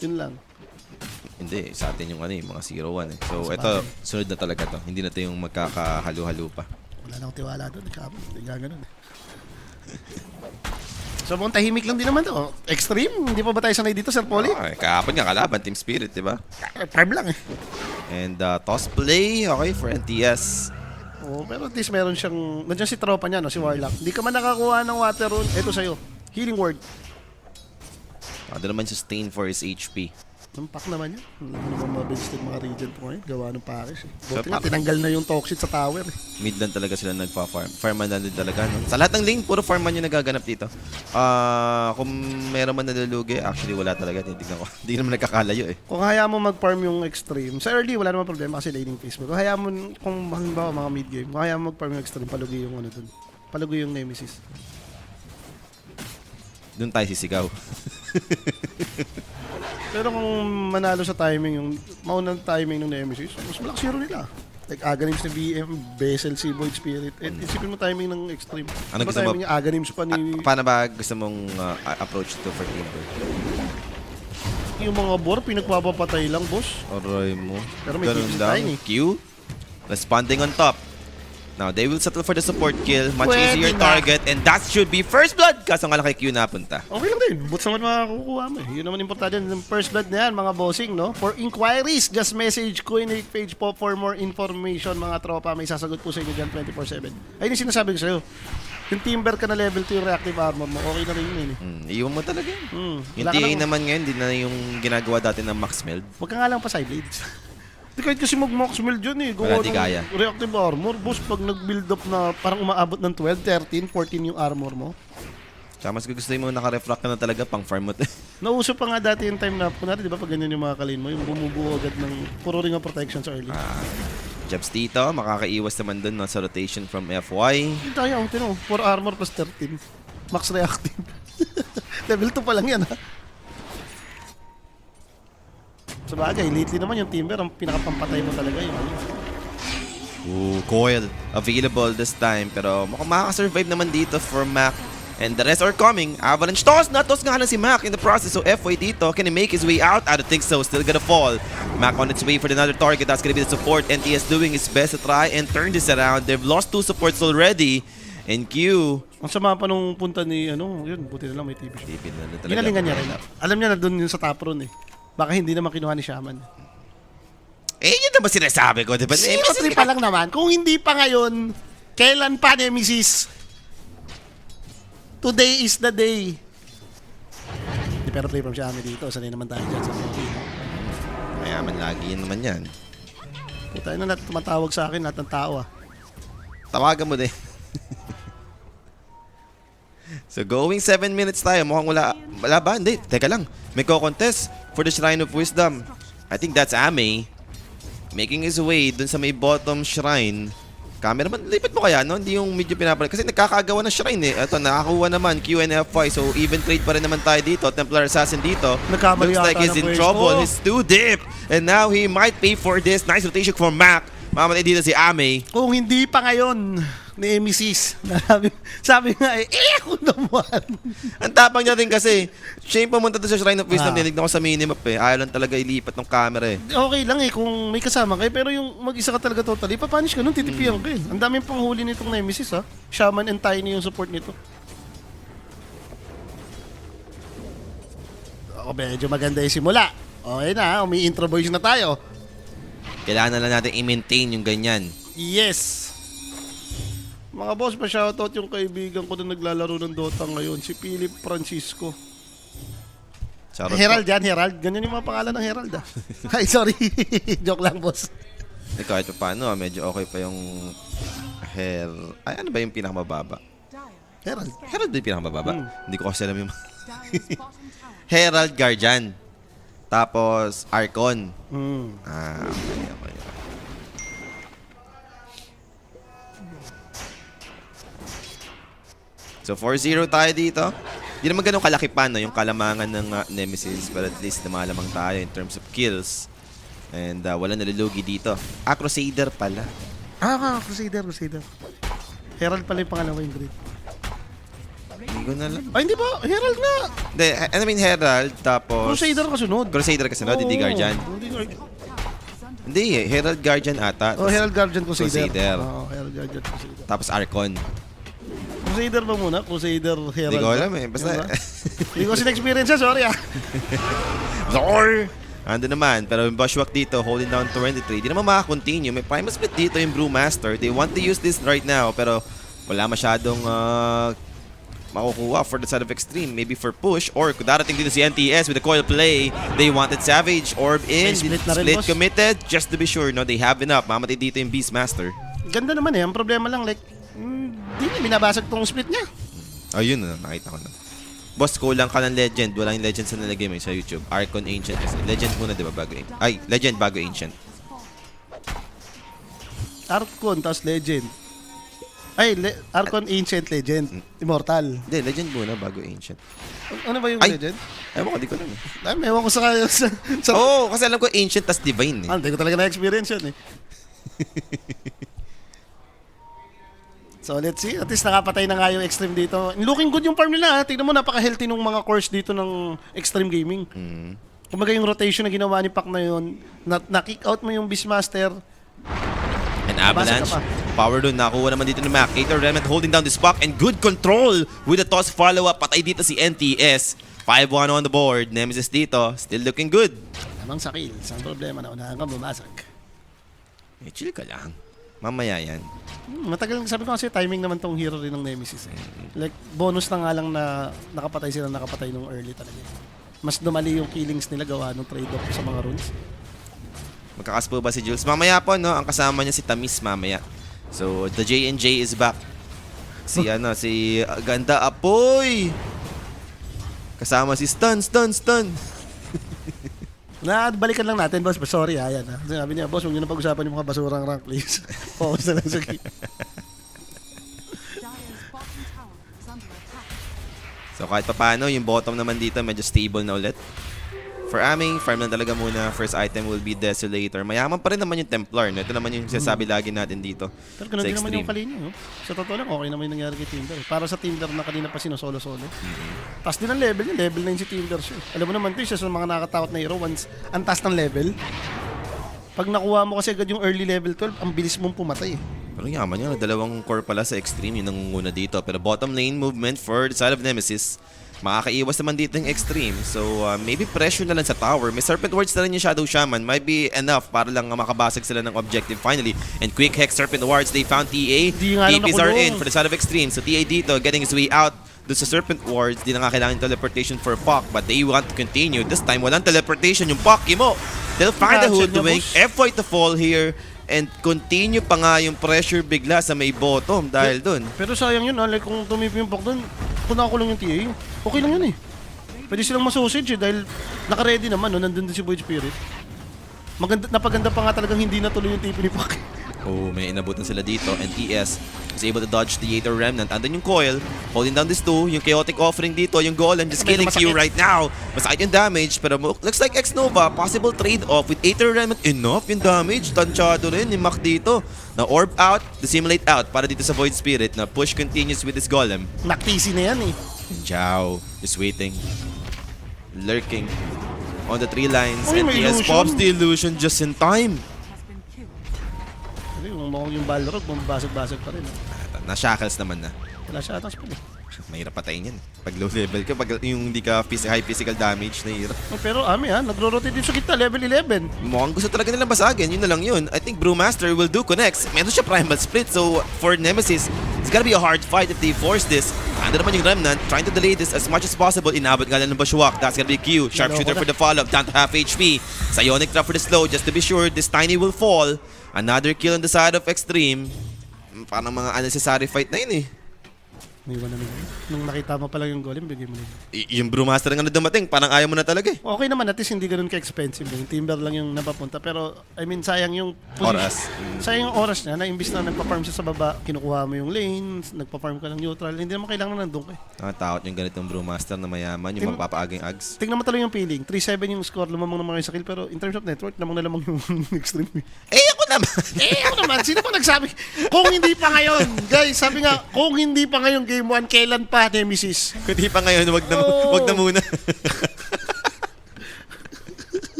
Yun lang. Hindi, sa atin yung yung mga 0-1 eh. So, ito, sunod na talaga to. Hindi na to yung magkakahalo-halo pa. Wala na akong tiwala doon. Hindi nga ganun eh. So, mukhang tahimik lang din naman to. Extreme? Hindi pa ba tayo sanay dito, Sir Polly? Okay, kahapon nga kalaban, Team Spirit, di ba? Prime lang eh. And toss play, okay, for NTS. Pero at least meron siyang... Nandiyan si tropa niya, no? Si Warlock. Hindi ka man nakakuha ng water rune. Ito sa'yo. Healing word. Ano naman sustain for his HP. Nampak naman yan. Alam mo naman mabilis din mga region po ngayon. Gawa ng Paris. So, Buti nga, tinanggal na yung toxic sa tower. Mid lang talaga sila nagpa-farm. Farman na din talaga, no? Sa lahat ng lane, puro farman yung nagaganap dito. Kung meron man nalulugi, actually wala talaga. Titignan ko. Hindi naman nagkakalayo eh. Kung hayaan mo mag-farm yung extreme, sa early wala naman problema kasi laning phase mo. Kung hayaan mo, kung halimbawa mga mid-game, kung hayaan mo mag-farm yung extreme, palugi yung ano dun. Palugi yung Nemesis. Doon tayo sisigaw. Pero kung manalo sa timing yung maunang timing ng Nemesis, mas malakas hero nila. Like Aganims na BM, Vessel, si Void Spirit. Eh, isipin mo timing ng extreme. Ano Diba gusto mo? timing niya, Aganims pa ni... Paano ba gusto mong approach to for Timber? Yung mga bor, pinagpapapatay lang, boss. Aray mo. Pero may Ganun kills daw. tayo eh. Q. Responding on top. Now, they will settle for the support kill. Much Pwede easier na. target. And that should be first blood. Kaso nga lang kay Q napunta. Okay lang din. Boots naman makakukuha mo eh. Yun naman importante yung first blood na yan, mga bossing, no? For inquiries, just message Coinic page po for more information, mga tropa. May sasagot po sa inyo dyan 24/7. Ayun yung sinasabi ko sa'yo. Yung Timber ka na level 2 yung reactive armor mo, okay na rin yun eh. Iwan mo talaga. Yung Wala ka TA lang- naman ngayon, di na yung ginagawa dati ng Max Meld. Huwag ka nga lang pa side blades. Di kahit kasi mag-max mill dyan eh. Wala, Gawa di ng kaya. reactive armor. Boss, pag nag-build up na parang umaabot ng 12, 13, 14 yung armor mo. Tsaka mas gusto mo naka-refract ka na talaga pang farm mo. Nauso pa nga dati yung time na, kunwari, di ba pag ganyan yung mga kalin mo, yung bumubuo agad ng puro ring of protection sa early. Jabs dito, makakaiwas naman dun no, sa rotation from FY. Hindi tayo, ang tino, 4 armor plus 13. Max reactive. Level 2 pa lang yan ha. Sa bagay, lately naman yung Timber, ang pinakapampatay mo talaga yung ano. Ooh, coil available this time. Pero mukhang makaka-survive naman dito for Mac. And the rest are coming. Avalanche toss! Natos nga lang si Mac in the process. So FY dito, can he make his way out? I don't think so. Still gonna fall. Mac on its way for another target. That's gonna be the support. NTS doing his best to try and turn this around. They've lost 2 supports already. And Q. Ang sama pa nung punta ni, ano, yun, buti na lang may TV siya. Tipid na talaga. Ginalingan niya rin. Alam niya na doon yun sa top run eh. Baka hindi naman kinuha ni Shaman. Eh, yun naman sinasabi ko. Diba? Zero 3 pa lang naman. Kung hindi pa ngayon, kailan pa, Nemesis? Today is the day. Hindi, pero play from Shaman dito. Sanay naman tayo dyan sa movie. Mayaman lagi yun naman yan. Puta na lahat tumatawag sa akin, lahat ng tao ah. Tawagan mo din. So going 7 minutes tayo. Mukhang wala ba? Hindi. Teka lang. May co-contest for the Shrine of Wisdom. I think that's Ame. Making his way dun sa may bottom shrine. Cameraman, lipat mo kaya, no? Hindi yung medyo pinapalik. Kasi nagkakagawa ng shrine eh. Ito, nakakuha naman QNFY. So even trade pa rin naman tayo dito. Templar Assassin dito. Nagkamali Looks like ata he's ng in pwesto. trouble. He's too deep. And now he might pay for this. Nice rotation for Mac. Mamatay dito si Ame. Kung hindi pa ngayon, Nemesis. Sabi nga eh, ako naman. Ang tapang niya rin kasi, siya yung pumunta doon sa Shrine of Wisdom, Ah. dinignan ko sa minimap eh. Ayaw lang talaga ilipat ng camera eh. Okay lang eh kung may kasama kayo, pero yung mag-isa ka talaga totally, papanish ka nun, titipiyan ka eh. Ang daming panghuli nitong Nemesis ha. Shaman and Tiny yung support nito. O, medyo maganda yung simula. Okay na, umi intro boys na tayo. Kailangan na lang natin i-maintain yung ganyan. Yes! Mga boss, pa-shoutout yung kaibigan ko na naglalaro ng Dota ngayon, si Philip Francisco. Charot Herald yan, Herald. Ganyan yung mga pangalan ng Herald ah. Ay, sorry. Joke lang, boss. Eh, kahit pa paano, medyo okay pa yung hair. Ay, ano ba yung pinakamababa? Herald. Herald ba yung pinakamababa? Hindi ko kasi alam yung... Dire's bottom tower Herald Guardian. Tapos, Archon. Hmm. Okay. So 4-0 tayo dito. Hindi naman ganun kalaki pa no, yung kalamangan ng Nemesis, but at least lumalamang tayo in terms of kills. And wala nalulugi dito. Crusader pala. Crusader. Herald pala yung pangalawa yung great. Hindi ko na alam. Ay, hindi ba? Herald nga. Hindi, I mean Herald, tapos... Crusader kasunod. Crusader kasi no, hindi Oo, Guardian. Hindi Guardian. Hindi Herald Guardian ata. Oh, Herald Guardian Crusader. Crusader. Oo, Herald Guardian Crusader. Tapos Archon. Crusader ba muna? Crusader Herald. Hindi ko ba? alam eh. Basta... Yun ba? Hindi ko sin-experience siya, sorry ah. Lord! Ando naman, pero yung Bushwhack dito, holding down 23. Di naman makakontinue. May Primal Split dito yung Brewmaster. They want to use this right now, pero wala masyadong makukuha for the side of Extreme. Maybe for push or kung darating dito si NTS with the coil play. They wanted Savage. Orb in. May split na rin, Split boss. committed. Just to be sure, no, they have enough. Mamatay dito yung Beastmaster. Ganda naman eh. Ang problema lang, like, di niya binabasag tong split niya. Ayun na, nakita ko na. Boss, kulang ka ng Legend. Wala yung Legend sa nalagay mo sa YouTube. Archon Ancient kasi. Legend muna, di ba? Bago Ancient. Ay, Legend bago Ancient. Archon, tapos Legend. Ay, Archon Ancient Legend. Immortal. Hindi, Legend muna bago Ancient. Ano ba yung Ay! Legend? Ewan ko, di ko alam eh. Ay, ewan ko sa Oo, kasi alam ko Ancient tas Divine eh. Hindi ko talaga na-experience yun eh. So let's see, at least nakapatay na nga yung Extreme dito. Looking good yung farm nila ha. Tignan mo, napaka-healthy nung mga cores dito ng Extreme Gaming. Kumbaga yung rotation na ginawa ni Pac na yun, na-kick out mo yung Beastmaster. An Avalanche. ka pa. Power doon. Nakuha naman dito ni Mac. Aether Remnant holding down this Pac and good control with the toss follow-up. Patay dito si NTS. 5-1 on the board. Nemesis dito. Still looking good. Namang sa kills, ang problema na unahan kang bumasag. Eh, chill ka lang. Mamaya yan. Matagal, sabi ko kasi timing naman tong hero rin ng Nemesis eh. Like, bonus na nga lang na nakapatay nung early talaga. Mas dumali yung killings nila gawa ng trade-off sa mga runes. Magkakas po ba si Jules? Mamaya po, no? Ang kasama niya si Tamis mamaya. So, the J&J is back. Si Ganda Apoy! Kasama si Stun. Balikan lang natin, boss. Sorry, ayan. Ha. Sabi niya, boss, huwag niyo na pag-usapan yung mga basurang rank, please. Focus na lang sa game. Dire's bottom tower is under attack. So, kahit paano, yung bottom naman dito, medyo stable na ulit. For Aming, farm lang talaga muna. First item will be Desolator. Mayaman pa rin naman yung Templar. No? Ito naman yung sinasabi lagi natin dito. Pero ganun sa din naman yung Extreme. Kalina. No? Sa totoo lang, okay naman yung nangyari kay Tinder. Para sa Tinder na kanina pa solo-solo. Taas din ang level niya. Level 9 si Tinder siya. Alam mo naman ito, siya sa mga nakatakot na hero. Once ang taas ng level, pag nakuha mo kasi agad yung early level 12, ang bilis mong pumatay. Pero yaman yun. Dalawang core pala sa Extreme. Yun ang nangunguna dito. Pero bottom lane movement for the side of Nemesis. Makakaiwas naman dito yung Extreme. So, maybe pressure na lang sa tower. May Serpent Wards na rin yung Shadow Shaman. Might be enough para lang makabasag sila ng objective finally. And quick Hex Serpent Wards. They found TA. Di nga lang TPs are nakulong. in for the side of Extreme. So, TA dito getting his way out. Doon sa Serpent Wards, di na nga kailangan yung teleportation for Puck. But they want to continue. This time, walang teleportation yung Puck. Mo. They'll find the Cancel niya, Hoodwink. boss. F-White to fall here. And continue pa nga yung pressure bigla sa may bottom dahil dun. Pero sayang yun, like kung tumipimpok doon, kung nakakulong yung TA, okay lang yun eh. Pwede silang masausage eh, dahil naka-ready naman, no? Nandun din si Void Spirit. Maganda, napaganda pa nga talagang hindi natuloy yung TP ni Puck. Oh, may inabutan sila dito. And ES is able to dodge the Aether Remnant. Andun yung Coil, holding down this two. Yung Chaotic Offering dito, yung Golem just killing Medyo Q masakit. right now. Masakit yung damage, pero looks like X-Nova. Possible trade-off with Aether Remnant. Enough yung damage. Tansyado rin ni Mac dito. Na orb out, dissimulate out para dito sa Void Spirit na push continues with this Golem. Naktisi na yan eh. And Zhao is waiting. Lurking on the tree lines. Uy, And may he has illusion. pops the illusion just in time. Has been killed. Kasi mukhang yung Balrog, bumabasag-basag pa rin. Na-shackles naman na. Wala siya atas pa eh. Mahirap patayin yan. Pag low level ka, pag yung hindi ka high physical damage, nahirap. Oh, pero Ami nagro-rotate din sa kita, level 11. Mukhang gusto talaga nilang basagin, yun na lang yun. I think Brewmaster will do connects. Meron siya primal split, so for Nemesis, it's gonna be a hard fight if they force this. Ando naman yung Remnant, trying to delay this as much as possible. Inabot nga lang ng Bashwak. That's gonna be Q. Sharpshooter for the follow-up, down to half HP. Psionic trap for the slow, just to be sure, this Tiny will fall. Another kill on the side of Extreme. Parang mga unnecessary fight na yun eh. May iwan na nila. Nung nakita mo pa lang yung golem, bigay mo nila. Yung Brewmaster nga na dumating, parang ayaw mo na talaga eh. Okay naman, at least hindi ganun ka-expensive. Yung Timber lang yung napapunta. Pero, I mean, sayang yung Oras. Sayang yung oras niya na imbis na nagpa-farm siya sa baba, kinukuha mo yung lanes, nagpa-farm ka ng neutral, hindi naman kailangan na nandun ka eh. Nakatakot yung ganitong Brewmaster na mayaman, yung magpapaagang ags. Tingnan mo talaga yung feeling. 3-7 yung score, lumamang naman kayo sa kill. Pero in terms of network, lamang na lamang yung extreme. Eh, ako naman! Ako naman, sino pa nagsabi? Kung hindi pa ngayon, guys, sabi nga, kung hindi pa ngayon game 1, kailan pa, Nemesis? Kundi pa ngayon, wag na, Oo. wag na muna.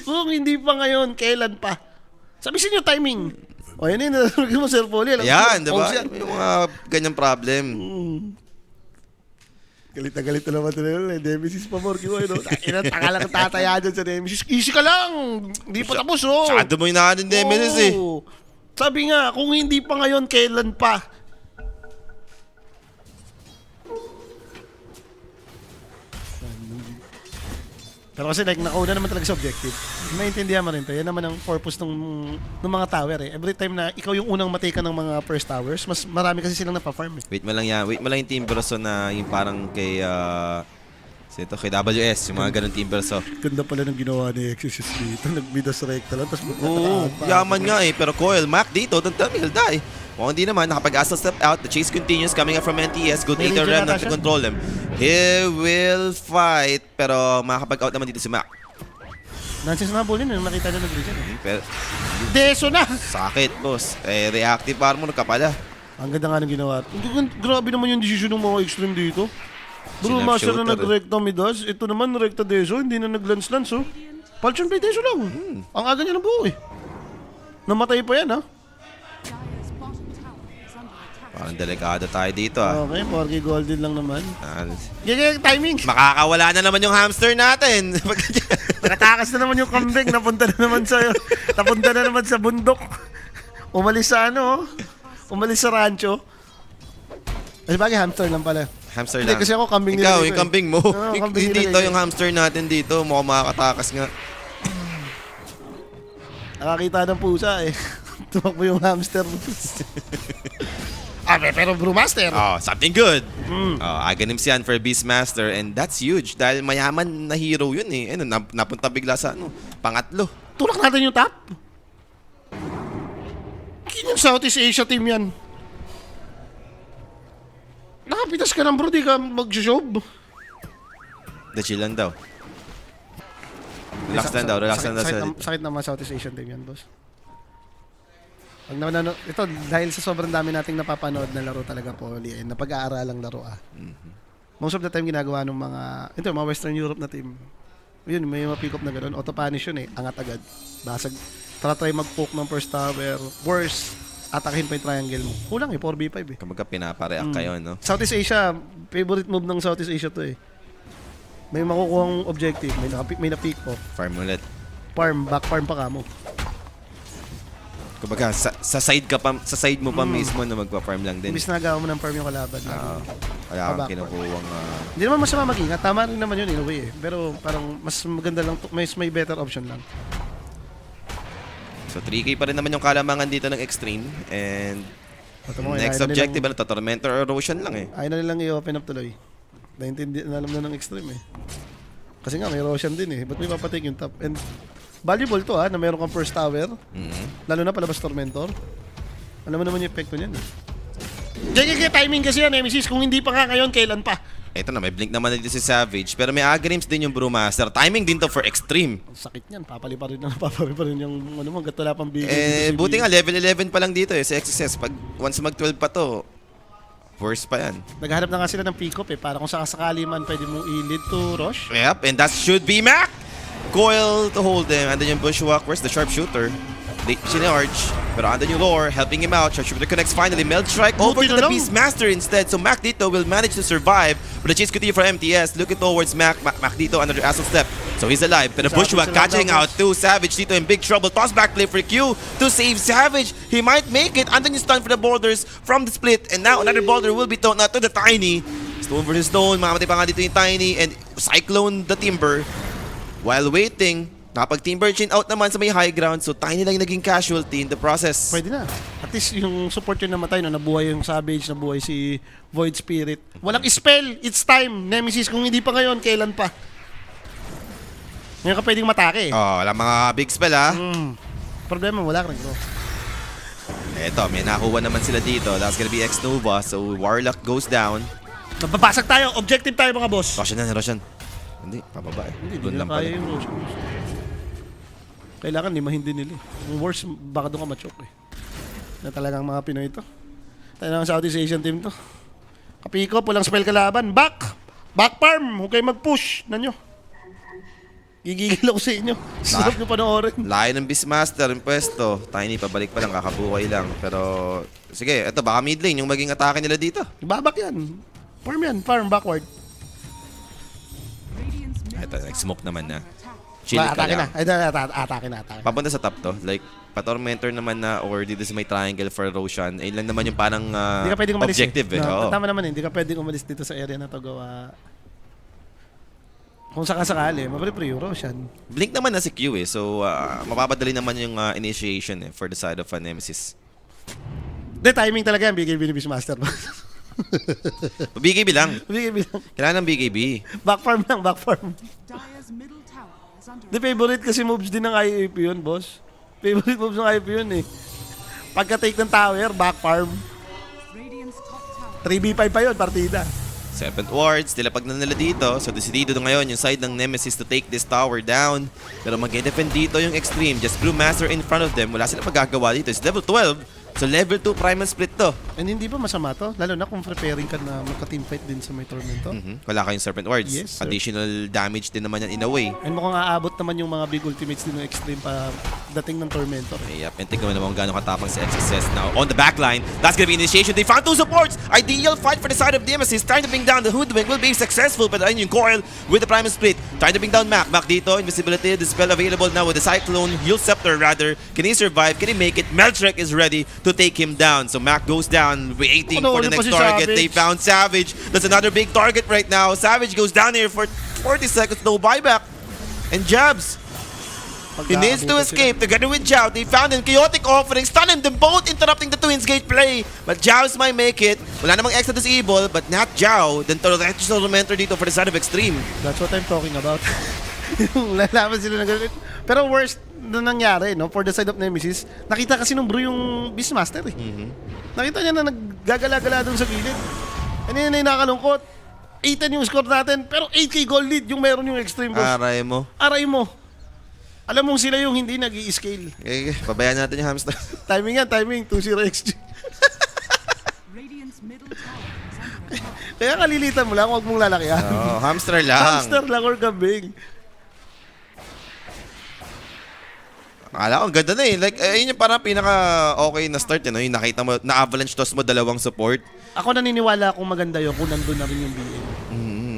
Kung hindi pa ngayon, kailan pa? Sabi sa inyo, timing. O, yan yun, narinig mo, Sir Polly. Alam mo, Yan, di ba? pause yan. Yung mga ganyang problem. Galit na naman ito na yun. Nemesis pa, Morky Boy, no? Taka lang tataya dyan sa Nemesis. Easy ka lang! Hindi pa tapos, oh! Sado mo yung nakanin Nemesis eh. Oo. Sabi nga, kung hindi pa ngayon, kailan pa? Pero kasi like, nakauna naman talaga sa objective. Maintindihan mo rin to. Yan naman ang purpose ng mga tower eh. Every time na ikaw yung unang matake ng mga first towers, mas marami kasi silang napafarm eh. Wait mo lang yan. Wait mo lang yung Team Berso na yung parang kay... sino to? Kay WS. Yung mga ganun Team Berso. Ganda pala ng ginawa ni Exorcist dito. Nagbidas recta lang, tapos Oo, yaman nga eh. Pero Coil, Mac dito, don't tell me he'll die. Kung hindi naman, nakapag-asa step out, the chase continues coming up from NTS. Good May Aether region Remnant ata to siya. control him. He will fight, pero makakapag-out naman dito si Mac. Nansis na bulin, nakita na nag-region. Pero, Deso na! sakit, boss. Reactive armor ka pala. Ang ganda nga ng ginawa. Grabe naman yung decision ng mga extreme dito. Bro, Sinap master na shooter, nag-recta Midas. Ito naman, recta Deso. Hindi na nag-lance-lance, oh. Falchion Blade Deso lang. Ang aga niya ng buo, eh. Namatay pa yan, ha? Dire's bottom tower is under attack. Parang delikado tayo dito ah. Okay, 4K golden lang naman. Ah, Gigay, timing. makakawala na naman yung hamster natin. Nakatakas na naman yung kambing. Napunta na naman sa bundok. Umalis sa ano, oh. Umalis sa rancho. Ay, bagay, hamster lang pala. Hamster Hindi, lang. kasi ako kambing Ikaw, nilagay yung ko eh. kambing mo. Oo, kambing Dito, nilagay ko. yung hamster natin dito. Mukhang makakatakas nga. Nakakita ng pusa eh. Tumakbo yung hamster. Pero Brewmaster. Oh, something good. Oh, Aghanims yan for Beastmaster and that's huge dahil mayaman na hero yun eh. Ano, napunta bigla sa pangatlo. Tulak natin yung top. Yung Southeast Asia team yan. Nakapitas ka lang bro, di ka mag-show. The chill lang daw. Relax lang daw, relax lang daw. Sakit naman Southeast Asian team yan, boss. Pag ito, dahil sa sobrang dami nating napapanood na laro talaga po, napag-aaralang laro ah. Most of the time ginagawa ng mga Western Europe na team. Yun, may mga pick up na gano'n. Auto-punish yun eh. Angat agad. Basag. Try mag-poke ng first tower. Worse, atakin pa yung triangle mo. Kulang eh, 4v5 eh. Kapag pinapareact kayo, no? Southeast Asia, favorite move ng Southeast Asia to eh. May makukuhang objective, may na-pick off. Farm ulit. Farm, back farm pa kamo. Kumbaga, sa side ka pa, sa side mo pa mismo na magpa-farm lang din. Imbis na nagawa mo ng farm yung kalaban. Kaya kang backward. kinukuhang... Hindi naman masama mag-ingat. Tama rin naman yun in a way eh. Pero parang mas maganda lang, may better option lang. So 3K pa rin naman yung kalamangan dito ng Extreme. And Ito mo, next ayaw na objective, nilang- ano to? Tormentor or Erosion lang eh. Ayaw na nilang i-open up tuloy. Alam na ng extreme eh. Kasi nga may Roshan din eh. Ba't may papatake yung top? And valuable to na meron kang first tower. Lalo na palabas Tormentor. Alam mo naman yung epekto niyan eh. Kaya timing kasi yan, Nemesis. Kung hindi pa nga ngayon, kailan pa? Ito na, may blink naman na dito si Savage. Pero may Aghanims din yung Brewmaster. Timing din to for Extreme. Ang sakit niyan. Papali pa rin yung ano mo. Hanggat wala pang bigay. Buti nga, level 11 pa lang dito eh, sa XSS. Pag once mag-12 pa to, worse pa yan. Naghahanap na nga sila ng pick-up eh. Para kung sakasakali man, pwede mong i-lead to Rosh. Yep, and that should be Mac! Coil to hold him. And then yung Bushwhack, where's the sharpshooter? Late Arch. Pero andun yung lore, helping him out. Sharpshooter connects finally. Meld strike over Buti to na the lang. Beastmaster instead. So Mac dito will manage to survive. But the chase continue for MTS. Looking towards Mac. Mac dito under Assault Step. So he's alive. Pero Savage Bushwhack na lang catching daw, out to Savage dito in big trouble. Toss back play for Q to save Savage. He might make it. Andun yung stun for the boulders from the split. And now another boulder will be thrown out to the Tiny. Stone versus stone. Mamamatay pa nga dito yung Tiny. And Cyclone the Timber. While waiting, nakapag-Timber chin out naman sa may high ground. So Tiny lang yung naging casualty in the process. Pwede na. At least yung support yung namatay, no? Nabuhay yung Savage, nabuhay si Void Spirit. Walang spell. It's time. Nemesis, kung hindi pa ngayon, kailan pa? Ngayon ka pwedeng matake. Oh, wala mga big spell ha. Problema, wala ka rin. Bro. Eto, may nakuha naman sila dito. That's gonna be X-Nova. So Warlock goes down. Nababasag tayo. Objective tayo mga boss. Roshan na, Roshan. Hindi, pababa eh. Hindi Doon na lang pala. kaya yung Roshan. Kailangan limahin din nila. Yung worst, baka doon ka ma-choke eh. Na talagang mga Pinoy ito. Tayo ng Southeast Asian team to. Kapiko, pulang spell kalaban. Back! Back farm! Huwag kayo mag-push. Na nyo. Gigigil ako sa inyo. Sarap nyo panoorin. Layo ng Beastmaster yung pwesto. Tiny, pabalik pa lang, kakabuhay lang. Pero, sige, eto, baka mid lane yung maging atake nila dito. Babak yan. Farm yan. Farm backward. Radiant's middle Eto, nag-smoke naman na. attack. Chill ka Atake na. lang. Ay, atake na. Papunta sa top to. Like, pa-Tormentor naman na or dito sa may triangle for Roshan. Ayun lang naman yung parang Hindi ka pwedeng umalis objective eh. No, Oo. tama naman eh. Hindi ka pwedeng umalis dito sa area na to gawa. Kung sakasakali, mapre-pre Roshan. Blink naman na si Q eh. So, mapapadali naman yung initiation for the side of Nemesis. De, timing talaga yan, BKB ni Beastmaster. BKB lang. BKB lang. Kailangan ng BKB. Back farm lang, back farm. Dire's middle tower is under De, favorite kasi moves din ng IAP yun, boss. Favorite moves ng IAP yun eh. Pagka-take ng tower, back farm. Radiant's top tower. 3v5 pa yun, partida. 7th ward, nilapag na nila dito. So, decidido na ngayon yung side ng Nemesis to take this tower down. Pero mag-defend dito yung Extreme. Just Blue Master in front of them. Wala sila magagawa dito. It's level 12. So, level 2 Primal Split to. And hindi ba masama to? Lalo na kung preparing ka na magka-teamfight din sa may tormento. Wala kayong Serpent Wards. Yes, sir. Additional damage din naman yan in a way. And mukhang aabot naman yung mga big ultimates din ng Extreme pa dating ng tormentor. Yep, and tingnan mo naman kung gano'ng katapang si XSS now on the backline. That's gonna be initiation. They found two supports. Ideal fight for the side of Nemesis. Trying to bring down the Hoodwink will be successful. Pero ayun yung Coil with the Primal Split. Trying to bring down Mac. Mac dito, invisibility. The spell available now with the Cyclone. Heal Scepter rather. Can he survive? Can he make it? Meltrek is ready to take him down. So Mac goes down, waiting Oh, no, for the ano pa next si target. Savage? They found Savage. That's another big target right now. Savage goes down here for 40 seconds. No buyback. And jabs. He needs to escape together with Jao. They found him. Chaotic offering. Stunning them both, interrupting the Twins Gate play. But Jao's might make it. Wala namang extra disable, but not Jao. Then Tormentor dito for the side of Extreme. That's what I'm talking about. Yung lalaban sila ng ganun. Pero worst na nangyari, no? For the side of Nemesis, nakita kasi nung bro yung Beastmaster eh. Nakita niya na naggagala-gala doon sa gilid. And yun na yung nakalungkot. 8-10 yung score natin, pero 8k gold lead yung meron yung Extreme boss. Aray mo. Aray mo. Alam mong sila yung hindi nag-i-scale. Pabayaan natin yung hamster. Timing yan, timing. 2-0 XG. Radiant's middle tower is under attack. Kaya kalilitan mo lang, huwag mong lalakihan. Oh, hamster lang. Hamster lang or kambing. Akala ko, ang ganda na eh. Like, ayun yung parang pinaka-okay na start. Yung nakita mo, na-avalanche toss mo, dalawang support. Ako naniniwala kung maganda yun kung nandun na rin yung BA.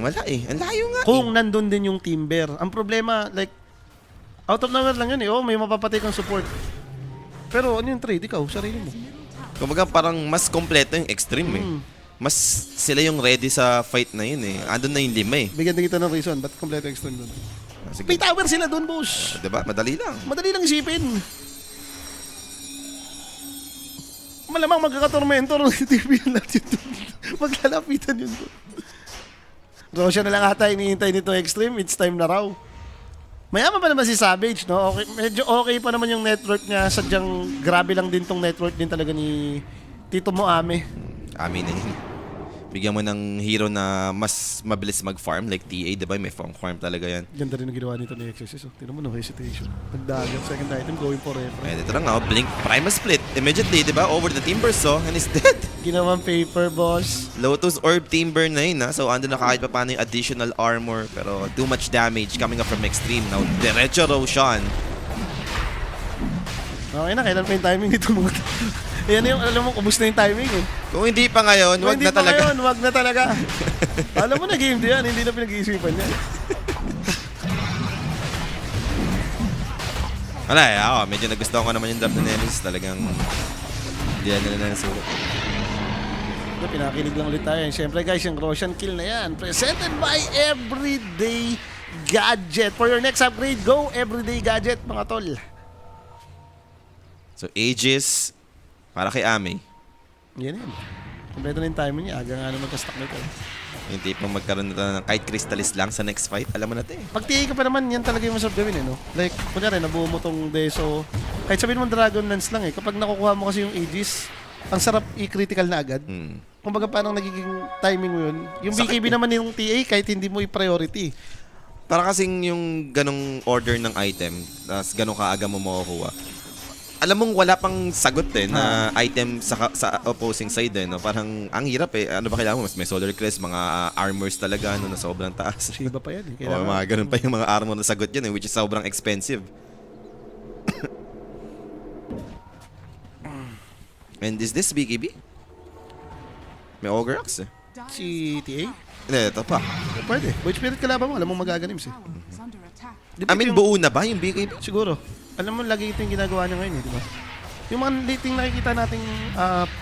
Wala eh. Ang layo nga Kung nandun din yung Timber. Ang problema, like, out of nowhere lang yun eh. Oh, may mapapatay kang support. Pero ano yung trade? Ikaw, sarili mo. Kumbaga parang mas kompleto yung Extreme eh. Mas sila yung ready sa fight na yun eh. Andun na yung 5 eh. Bigyan din kita ng reason. Ba't kompleto extreme dun? Sige. May tower sila dun, boss. Diba? Madali lang. Madali lang isipin. Malamang magkakatormentor ng TV natin dun. Maglalapitan yun dun. Roshan na lang ata iniintay nito extreme. It's time na raw. Mayaman pa naman si Savage, no? Okay, medyo okay pa naman yung network niya. Sadyang grabe lang din tong network din talaga ni Tito Moame. Amin na yun. Bigyan mo ng hero na mas mabilis mag-farm like TA, diba? May farm talaga yan. Ganda rin ang ginawa nito ni XSS. Oh. Tignan mo, no hesitation. Nagdagat, second item, going forever. And ito na nga, Blink Primal Split. Immediately, diba? Over the Timber Saw and is dead. Ginawang paper, boss. Lotus Orb Timber na yun, ha? So, ando na kahit pa paano yung additional armor. Pero too much damage coming up from Extreme. Now, Derecho Roshan. Okay na, kailan pa yung timing nito mga Ayan yung, alam mo, ubus na yung timing eh. Kung hindi pa ngayon, Kung wag hindi na pa talaga. ngayon, wag na talaga. Alam mo na game din yan, hindi na pinag-iisipan yan. Wala eh, ako, medyo nagustuhan ko naman yung drop ng Nemesis. Talagang, hindi nila na nasulat. So, pinakinig lang ulit tayo. Siyempre guys, yung Roshan kill na yan. Presented by Everyday Gadget. For your next upgrade, go Everyday Gadget, mga tol. So, Aegis, para kay Ame. Yan yan. Kompleto na yung timing niya. Aga nga na magka-stock nito. Yung tipong magkaroon na ng kahit Crystallis lang sa next fight. Alam mo na ito eh. Pag TA ka pa naman, yan talaga yung masarap gawin eh, no? Like, kunyari, nabuo mo tong Deso. Kahit sabihin mo Dragon Lance lang eh. Kapag nakukuha mo kasi yung Aegis, ang sarap i-critical na agad. Kumbaga parang nagiging timing mo yun. Yung Sakit BKB naman yung TA, kahit hindi mo i-priority. Para kasing yung ganong order ng item, tapos ganong kaaga mo makukuha. Alam mong wala pang sagot eh na item sa opposing side eh, no? Parang ang hirap eh. Ano ba kailangan mo? Mas may Solar Crest, mga armors talaga no, na sobrang taas. Shiba pa yan eh. O mga ganun pa yung mga armor na sagot yan eh, which is sobrang expensive. And is this BKB? May Ogre Axe eh. Si TA? Hindi, ito pa. Pwede. Void Spirit kalaban mo, alam mo magaganims eh. Tower is under attack. Di I mean, yung- buo na ba yung BKB? Siguro. Alam mo, lagi ito yung ginagawa niya ngayon eh, di ba? Yung mga lating nakikita nating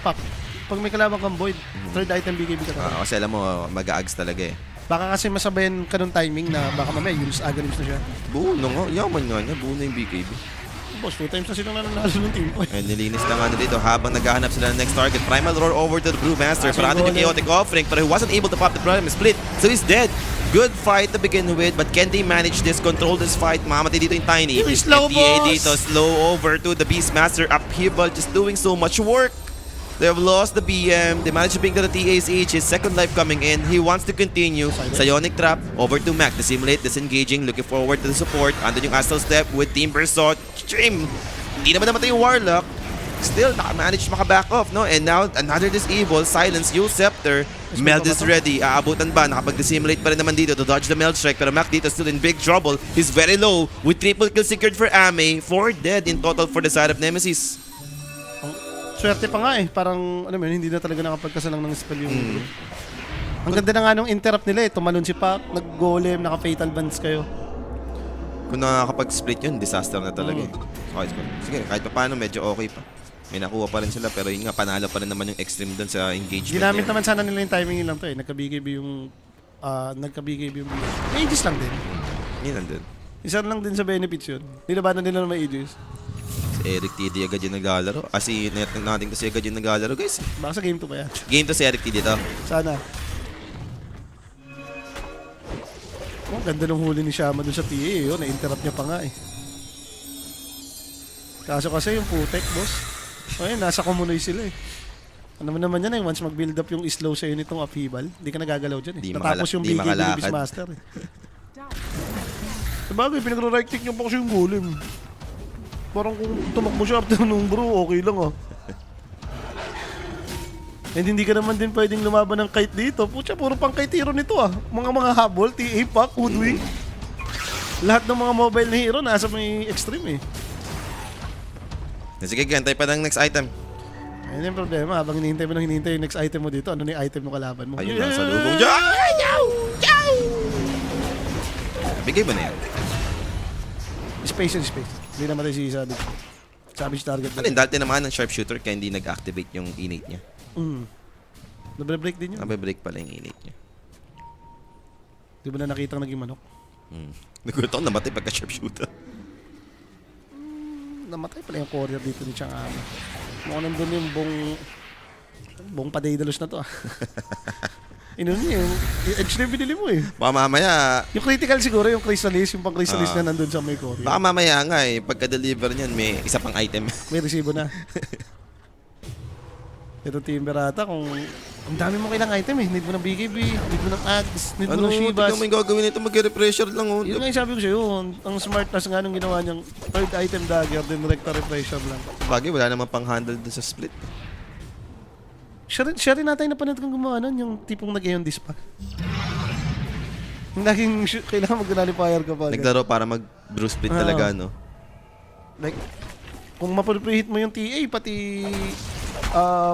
pop, pag may kalaban kang Void, third item BKB ka talaga. Kasi alam mo, mag-aags talaga eh. Baka kasi masabayan ka nung timing na baka mamaya Yunus Aghanim na siya. Buo na nga. Yaman nga niya. Buo na yung BKB. Boss, 2 times na silang nanalo ng team. Oy. And nilinis lang ano dito habang naghahanap sila ng next target. Primal Roar over to the Brewmaster. Parang yung chaotic offering pero he wasn't able to pop the Primal Split. So he's dead. Good fight to begin with, but can they manage this? Control this fight. Mamatay dito yung Tiny. Yung slow, FTA boss! dito. Slow over to the Beastmaster. Upheaval just doing so much work. They have lost the BM. They managed to bring the TAs each. His second life coming in. He wants to continue. Psionic Trap over to Mac. Dissimulate, disengaging. Looking forward to the support. Andun yung Astral Step with Team Bersot. Stream. Hindi naman namatay yung Warlock. Still, naka-manage maka-back off, no? And now, another Disable. Silence, Yule Scepter. Meld is ready. Aabutan ba? Nakapag-dissimulate pa rin naman dito to dodge the Meld Strike. Pero Mac dito still in big trouble. He's very low with triple kill secured for Ame. 4 dead in total for the side of Nemesis. Swerte pa nga eh. Parang, ano mo yun, hindi na talaga nakapagkasalang ng spell yung group. Ang ganda na nga nung interrupt nila eh. Tumalon si Pac, nag-golem, naka-fatal bands kayo. Kung nakakapag-split yun, disaster na talaga. Okay, sige, kahit pa paano, medyo okay pa. May nakuha pa rin sila, pero yun nga, panalo pa rin naman yung extreme dun sa engagement. Ginamit niya. naman sana nila yung timing lang to eh. Nagka-BKB yung... nagka-BKB yung... May Aegis lang din. Yun nandun. Isa lang din sa benefits yun. Nilabanan nila ng may Aegis. Si Eric TD agad yung naglalaro. Si natin kasi agad yung naglalaro, guys. Baka sa game 2 pa yan. Game to si Eric TD to. Sana. Oh, ganda ng huli ni Shama dun sa TA eh. Oh, na-interrupt niya pa nga eh. Kaso kasi yung putek, boss. O yun, nasa Kumunoy sila eh. Ano naman yan eh, once mag-build up yung slow sa'yo nitong upheaval, hindi ka nagagalaw dyan eh. Di Natapos yung di BKB makalakad. Beastmaster eh. Sabagay, pinag-right click niya pa kasi yung golem. Parang kung tumakbo siya after nung bro, okay lang ah. And hindi ka naman din pwedeng lumaban ng kite dito. Pucha, puro pang kite hero nito ah. Mga habol, TA pack, Woodwing. Lahat ng mga mobile na hero nasa may extreme eh. Sige, gantay pa ng next item. Ayun yung problema, habang hinihintay mo yung next item mo dito, ano na yung item mo kalaban mo? Ayun lang sa lubong dyan. Bigay ba na yan? Space and space. Hindi naman tayo si Savage. Savage target. Ano yun, dati naman ng sharpshooter kaya hindi nag-activate yung innate niya. Double-break din yun. Nabe-break pala yung innate niya. Di ba na nakita naging manok? Nagulat ako namatay pagka-sharpshooter. Namatay pala yung courier dito ni Chang Ama. Mukhang nandun yung buong Padaydalos na to ah. Inon niya yung edge na yung binili mo eh. Baka mamaya, Yung critical siguro, yung Chrysalis, yung pang Chrysalis na nandun sa may courier. baka mamaya nga eh, pagka-deliver niyan may isa pang item. May resibo na. Ito Timber ata kung ang dami mo kailang item eh. Need mo ng BKB, need mo ng Ags, need mo ng Shivas. tignan mo yung gagawin nito, mag-refresher lang oh. Yun nga yung sabi ko sa'yo, ang smartness nga nung ginawa niyang third item dagger, then recta refresher lang. Bagay, wala namang pang-handle dun sa split. Siya rin natin napanood kong gumawa nun, yung tipong nag-ayon dispa. Yung laging kailangan mag-nullifier ka pa. Naglaro para mag-brew split talaga, no? Like, kung mapapre-hit mo yung TA, pati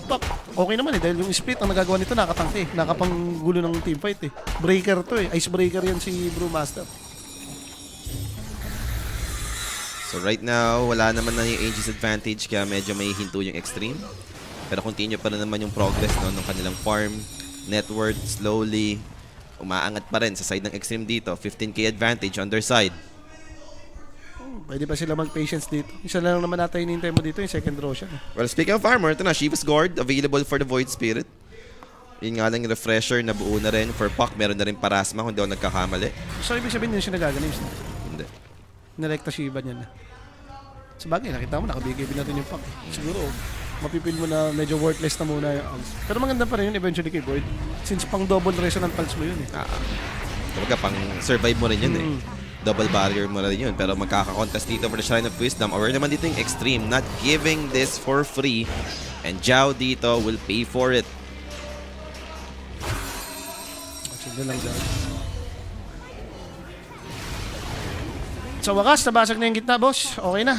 Pop, okay naman eh. Dahil yung split, ang nagagawa nito, nakatangke eh. Nakapanggulo ng teamfight eh. Breaker to eh. Icebreaker yan si Brewmaster. So right now, wala naman na yung Aegis advantage kaya medyo may hinto yung extreme. Pero continue pa rin naman yung progress no, ng kanilang farm, net worth, slowly. Umaangat pa rin sa side ng extreme dito. 15k advantage on their side. Pwede pa sila mag-patience dito. Isa lang naman natin hinihintay mo dito, yung second Roshan. Well, speaking of armor, ito na, Shiva's Gourd, available for the Void Spirit. Yun nga lang yung refresher na buo na rin. For Puck, meron na rin Parasma kung di ako nagkakamali. So, ibig sabihin din siya nagagaling. Hindi. Nirekta Shiva niya na. Sabagay, nakita mo, nakabigay natin yung pack. Siguro, mapipil mo na medyo worthless na muna yung Alts. Pero maganda pa rin yun eventually kay Void. Since pang double resonant pulse mo yun eh. Talaga, pang survive mo rin yun eh. Double barrier mo na rin yun. Pero magkaka-contest dito for the Shrine of Wisdom. Aware naman dito yung Extreme, not giving this for free. And Zhao dito will pay for it. Sige lang dyan. Sa wakas, nabasag na yung gitna, boss. Okay na.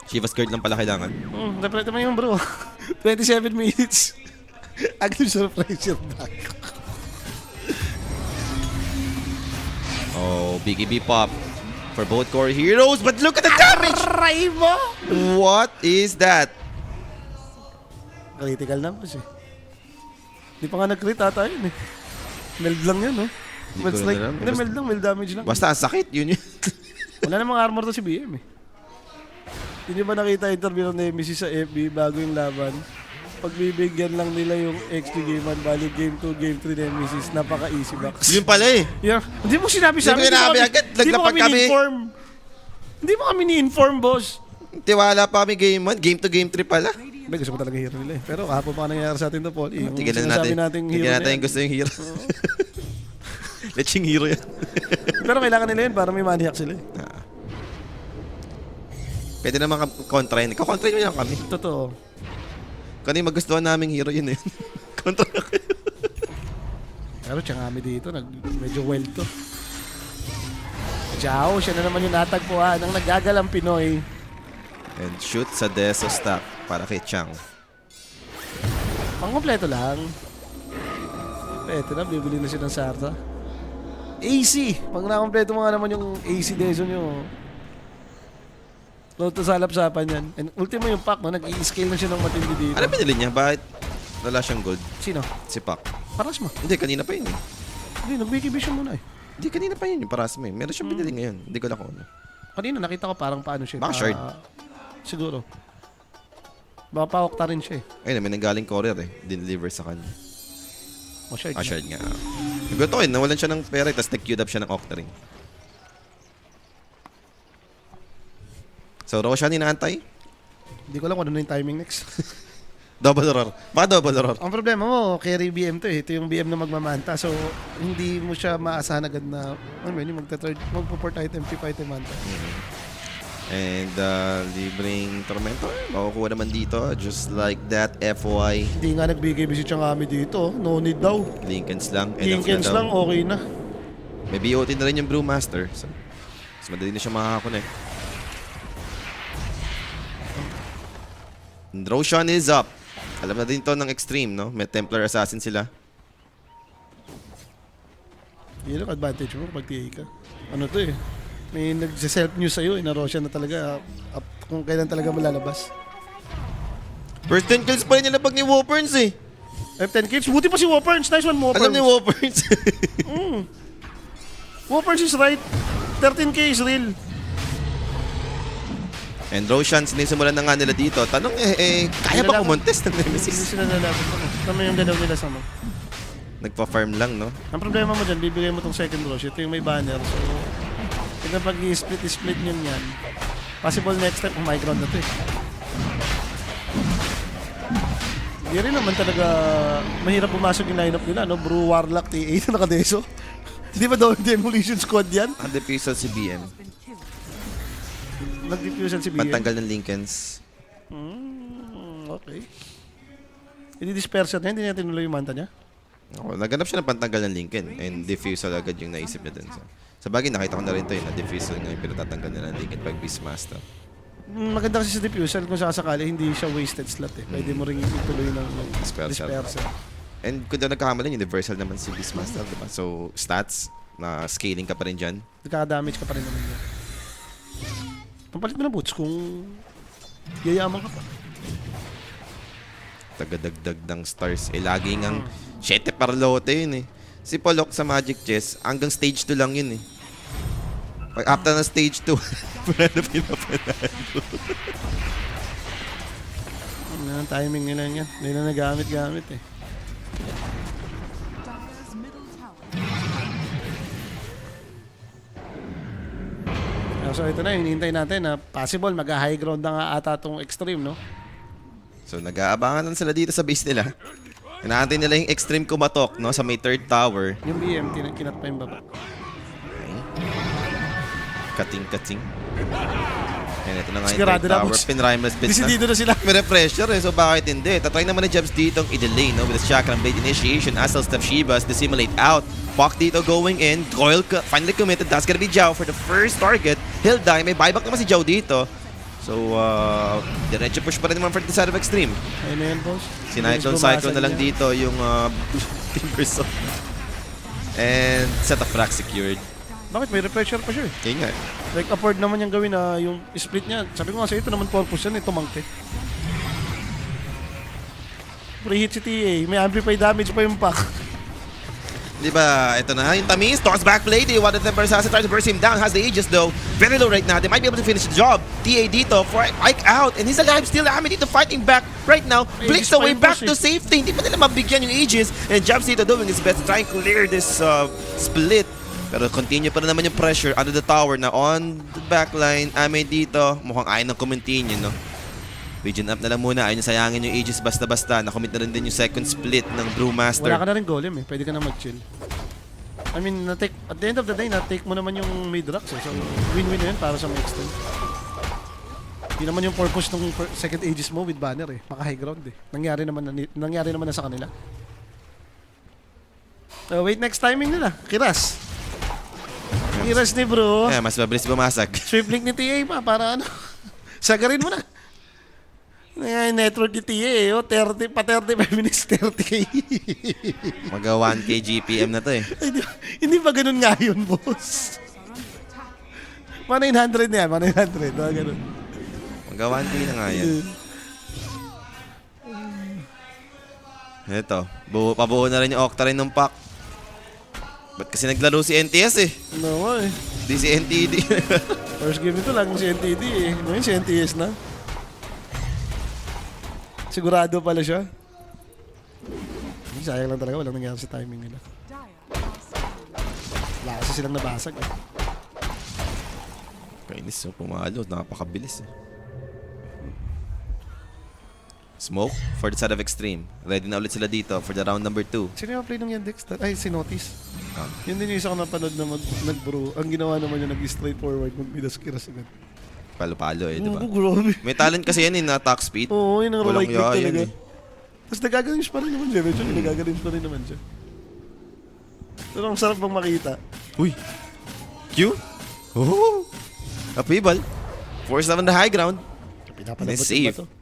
Shiva's Gourd lang pala kailangan. Dapat naman yung bro. 27 minutes. Active surprise yung back. Oh, BKB pop for both core heroes. But look at the damage! Aray mo! What is that? Critical na, boss eh. Di pa nga nag-crit ata yun eh. Meld lang yan, no? Hindi Meld ko strike. alam. Hindi, meld lang, meld damage lang. Basta ang sakit, yun yun. Wala namang armor to si BM eh. Hindi ba nakita interview ng Nemesis sa FB bago yung laban? Pagbibigyan lang nila yung XG game 1, bali game 2, game 3 Nemesis. Napaka-easy box. Yun pala eh. Yeah. Hindi mo sinabi sa Hindi amin. ko sinabi agad. Naglapag kami. ni-inform. Hindi mo kami ni-inform, boss. Tiwala pa kami game 1, game 2, game 3 pala. May gusto mo talaga hero nila eh. Pero kahapon pa nangyayari sa atin to, Paul. Yung Tigilan sinasabi natin. nating hero Tigilan na natin yan. yung gusto yung hero. Leching hero yan. Pero kailangan nila yun para may maniac sila eh. Pwede naman kontra yun. Kakontra nyo yan kami. Totoo. Kung ano yung magustuhan naming hero yun eh. Kontra na kayo. Pero tsangami dito, medyo well to. Ciao, siya na naman yung natagpuan ng nagagalang Pinoy. And shoot sa Deso stack para kay Chang. Pangkompleto lang. Eto na, bibili na siya ng Sarta. AC! Pag nakompleto mo nga naman yung AC Deso nyo. Load to sa lapsapan yan. And ultimo yung pack, no? Nag-i-scale na siya ng matindi dito. Ano pinili niya? Bakit wala siyang gold? Sino? Si Pac. Paras mo. Hindi, kanina pa yun eh. Hindi, nag-wiki vision muna eh. Hindi, kanina pa yun yung Parasmo eh. Meron siyang pinili ngayon. Hindi ko na kung ano. Kanina nakita ko parang paano siya. Baka shard. Siguro. Baka pa-okta rin siya eh. Ayun, may nanggaling courier eh. Deliver sa kanya. O shard. Shard nga. Naguto eh, nawalan siya ng pera tapos nag-queued up siya ng Octarine. So, Roshan inaantay? Hindi ko alam kung ano na yung timing next. Double roar. Baka double roar. Ang problema mo, carry BM to eh. Ito yung BM na magmamanta. So, hindi mo siya maasahan agad na, ano yun, magpo-port item, tip item manta. And libreng Tormento. Makukuha naman dito. Just like that, FY. Hindi nga nagbigay visit siya kami dito. No need daw. Lincolns lang. Enough Linkens na daw. lang, okay na. May BOT na rin yung Brewmaster. So, mas madali na siya makakakonect. And Roshan is up. Alam na din to ng Extreme, no? May Templar Assassin sila. Yun ang advantage mo pag TA ka. Ano to eh. May nagsiself-news sa'yo, inarosya na talaga kung kailan talaga malalabas. First 10 kills pa rin nila pag ni Woperns eh. F10 kills, buti pa si Woperns. Nice one, Woperns. Alam ni Woperns. Woperns is right. 13k is real. And Roshan, sinisimulan na nga nila dito. Tanong kaya ba kumontes ng Hindi Nemesis? sila nalaban. Tama yung galaw nila sa mo. Nagpa-farm lang, no? Ang problema mo dyan, bibigay mo tong second rush. Ito yung may banner. So, ito pag i-split yun yan. Possible next time, my ground na to eh. Hindi rin naman talaga mahirap pumasok yung lineup nila, no? Brew, Warlock, TA na nakadeso. Di ba daw Demolition Squad yan? Ang defusal si BM. Been killed. Nag-diffusion si BM. Pantanggal ng Lincolns. Okay. Hindi-dispersion niya, hindi niya tinuloy yung manta niya. Oh, naganap siya ng pantanggal ng Lincoln and defusal agad yung naisip niya dun. So, sa bagay, nakita ko na rin to na defusal nga yung pinatatanggal nila ng Lincoln pag Beastmaster. Maganda kasi sa diffusion kung sakasakali hindi siya wasted slot eh. Pwede mo rin ituloy ng Dispersal. disperser. And kung daw nagkakamali, universal naman si Beastmaster, diba? So, stats, na scaling ka pa rin dyan. Nagkaka-damage ka pa rin naman yun. Pampalit mo ng boots kung yayaman ka pa. Tagadagdag ng stars. Lagi ngang 7 parlote yun eh. Si Polok sa Magic Chess, hanggang stage 2 lang yun eh. Pag after na stage 2, wala na pinapanalo. Ang timing nila yan. Hindi na nagamit-gamit eh. Dyer's middle tower. So ito na, hinihintay natin na possible mag-high ground na nga ata itong extreme, no? So nag-aabangan lang sila dito sa base nila. Inaantay nila yung extreme kumatok, no, sa may third tower. Yung BM, kinat pa yung baba. Okay. Kating-kating. And ito na nga yung Sigurado third na, tower. boss. Pinrimeless bit na. Decidido na sila. May pressure eh, so bakit hindi? Tatry naman ni Jebs dito ang i-delay, no? With the Chakram Blade Initiation, Asal Staff Shivas, Dissimulate out. Puck dito going in. Coil finally committed. That's gonna be Jao for the first target. He'll die. May buyback naman si Jao dito. So, diretso push pa rin naman for the side of Extreme. Ayun na yan, boss. Cyclone Cyclone na lang dito yung Timbersaw. And set of frags secured. Bakit? May refresher pa siya eh. Yun nga. Like, afford naman niyang gawin na yung split niya. Sabi ko nga sa ito naman purpose yan eh, tumangke. Pre-hit si TA. May amplify damage pa yung pack. Di ba? Ito na yung tamis. Toss back play. They wanted Temper Assassin. Tries to burst him down. Has the Aegis though. Very low right now. They might be able to finish the job. TA dito for Ike out. And he's alive still. Ami dito fighting back right now. Blinks Aegis away pa yung back push, to safety. Hindi pa nila mabigyan yung Aegis. And Jabs dito doing his best to try and clear this split. Pero continue pa rin naman yung pressure under the tower na on the backline. Ami dito. Mukhang ayaw ng continue, no? Region up na lang muna. Ayaw niya sayangin yung Aegis basta-basta. Nakomit na rin din yung second split ng Brewmaster. Wala ka na rin golem eh. Pwede ka na mag-chill. I mean, at the end of the day, na-take mo naman yung mid-rocks eh. So, win-win na yun para sa next time. Yun naman yung purpose ng second Aegis mo with banner eh. Maka-high ground eh. Nangyari naman na sa kanila. Wait next timing nila. Kiras. Kiras ni bro. Mas mabilis bumasag. Sweep link ni TA pa para ano. Sagarin mo na. Ngayon, network ni TA eh. Oh, 30 minutes, 30k. Mag 1k GPM na to eh. Ay, hindi ba ganun nga yun, boss? Mga 900 na yan, mga 900. Mga ganun. Mag 1k na nga yan. Ito, pabuo na rin yung Octarine ng pack. Ba't kasi naglaro si NTS eh? No, eh. Di si NTD. First game ito lang si NTD eh. Ngayon si NTS na. Sigurado pala siya. Sayang lang talaga, walang nangyari sa timing nila. Dire are scanning. Wala kasi silang nabasag eh. Kainis, so pumalo. Napakabilis eh. Smoke for the side of Extreme. Ready na ulit sila dito for the round number 2. Sino yung play nung Yandex? Ay, si Notice. Ah. Yun din yung isa ko napanood na nag-bro. Ang ginawa naman yun, nag-straightforward, mag-midas kiras agad. Palo-palo eh, di ba? Oo, grabe. May talent kasi yan na attack speed. Oo, yun ang Walang right click yaya talaga. yan eh. Tapos nagagaling pa rin naman siya. Medyo nagagaling pa rin naman siya. Pero ang sarap bang makita. Uy! Q? Oh! Upheaval. Force on the high ground. Pinapalabot Nice yung save. bato.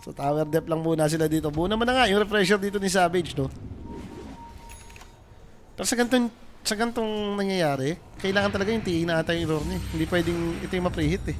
So tower depth lang muna sila dito. Buo naman na nga yung refresher dito ni Savage, no? Pero sa ganitong nangyayari, kailangan talaga yung TA na ata yung error niya. Hindi pwedeng ito yung ma-prehit eh.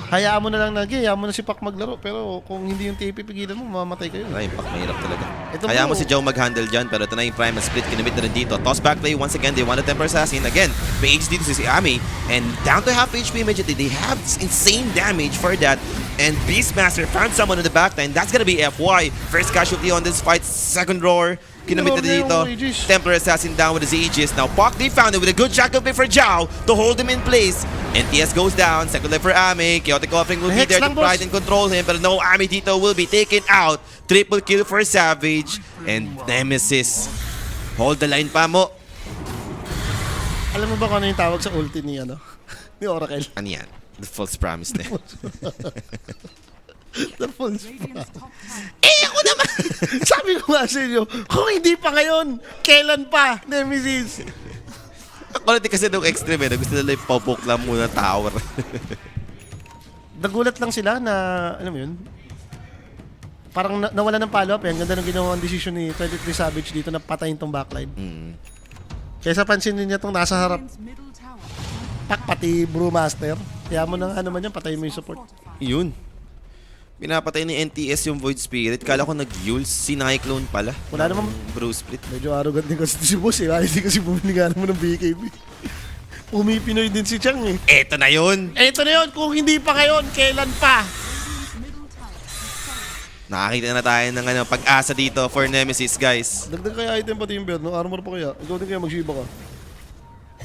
Hayaan mo na lang hayaan mo na si Pac maglaro. Pero kung hindi yung TA pipigilan mo, mamamatay kayo. Ay, pak, mahirap talaga. Ito Kaya bro. mo si Joe mag-handle dyan, pero ito na yung Prime split, kinamit na rin dito. Toss back play, once again, they want a Temper Assassin. Again, may H dito si Ami, and down to half HP immediately. They have insane damage for that. And Beastmaster found someone in the backline. That's gonna be FY. First casualty on this fight, second roar. Kinamit na Roar na dito. yung Aegis. Templar Assassin down with his Aegis. Now, Pac, they found it with a good jackal play for Zhao to hold him in place. NTS goes down. Second life for Ami. Chaotic Offering will be Hex there to lang, boss. pride and control him. But no, Ami dito will be taken out. Triple kill for Savage. And Nemesis. Hold the line pa mo. Alam mo ba kung ano yung tawag sa ulti ni, ni Oracle? Ano yan? The false promise na. The false Radiant's top tower Ako naman! Sabi ko nga sa inyo, kung hindi pa ngayon, kailan pa, Nemesis? Quality kasi nung extreme eh. Gusto nila yung popok lang muna tower. Nagulat lang sila na, alam mo yun, parang nawala ng follow-up eh. Ang ganda ng ginawang decision ni 23 Savage dito na patayin tong backline. Kaysa pansinin niya tong nasa harap, Radiant's middle tower Pac, pati Brewmaster. Kaya mo na nga naman yan, patayin mo yung support. Yun. Pinapatay ni NTS yung Void Spirit. Kala ko nag-Yules. Si Cyclone pala. Wala namang- Brew Split. Medyo arrogant din kasi si boss eh. Hindi kasi bumili nga naman ng BKB. Pumipinoy din si Chang eh. Eto na yun! Eto na yun, kung hindi pa ngayon, kailan pa? middle tower Nakakita na tayo ng pag-asa dito for Nemesis, guys. Dagdag kaya item pati yung bear, no? Armor pa kaya. Ikaw din kaya mag-shiba ka.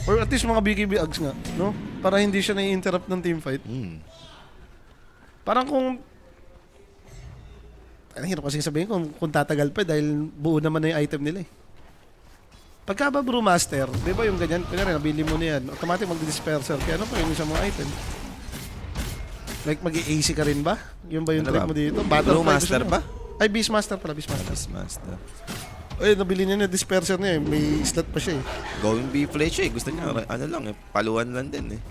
Or at least mga BKB ags nga, no? Para hindi siya nai-interrupt ng teamfight. Parang kung... Ang hirap kasi sabihin kung tatagal pa dahil buo naman na yung item nila eh. Pagka ba Brewmaster, di ba yung ganyan? Kaya nabili mo na yan, automatic mag-disperser. Kaya ano pa yun sa mga item? Like mag-AC ka rin ba? Yun ba yung Ano trip ba? mo dito? Battle Brewmaster ba? Ay, Beastmaster pala, Beastmaster. Master. Ay, nabili niya na disperser niya eh. May slot pa siya eh. Going B-Fletch eh. Gusto niya, ano lang eh. Paluan lang din eh.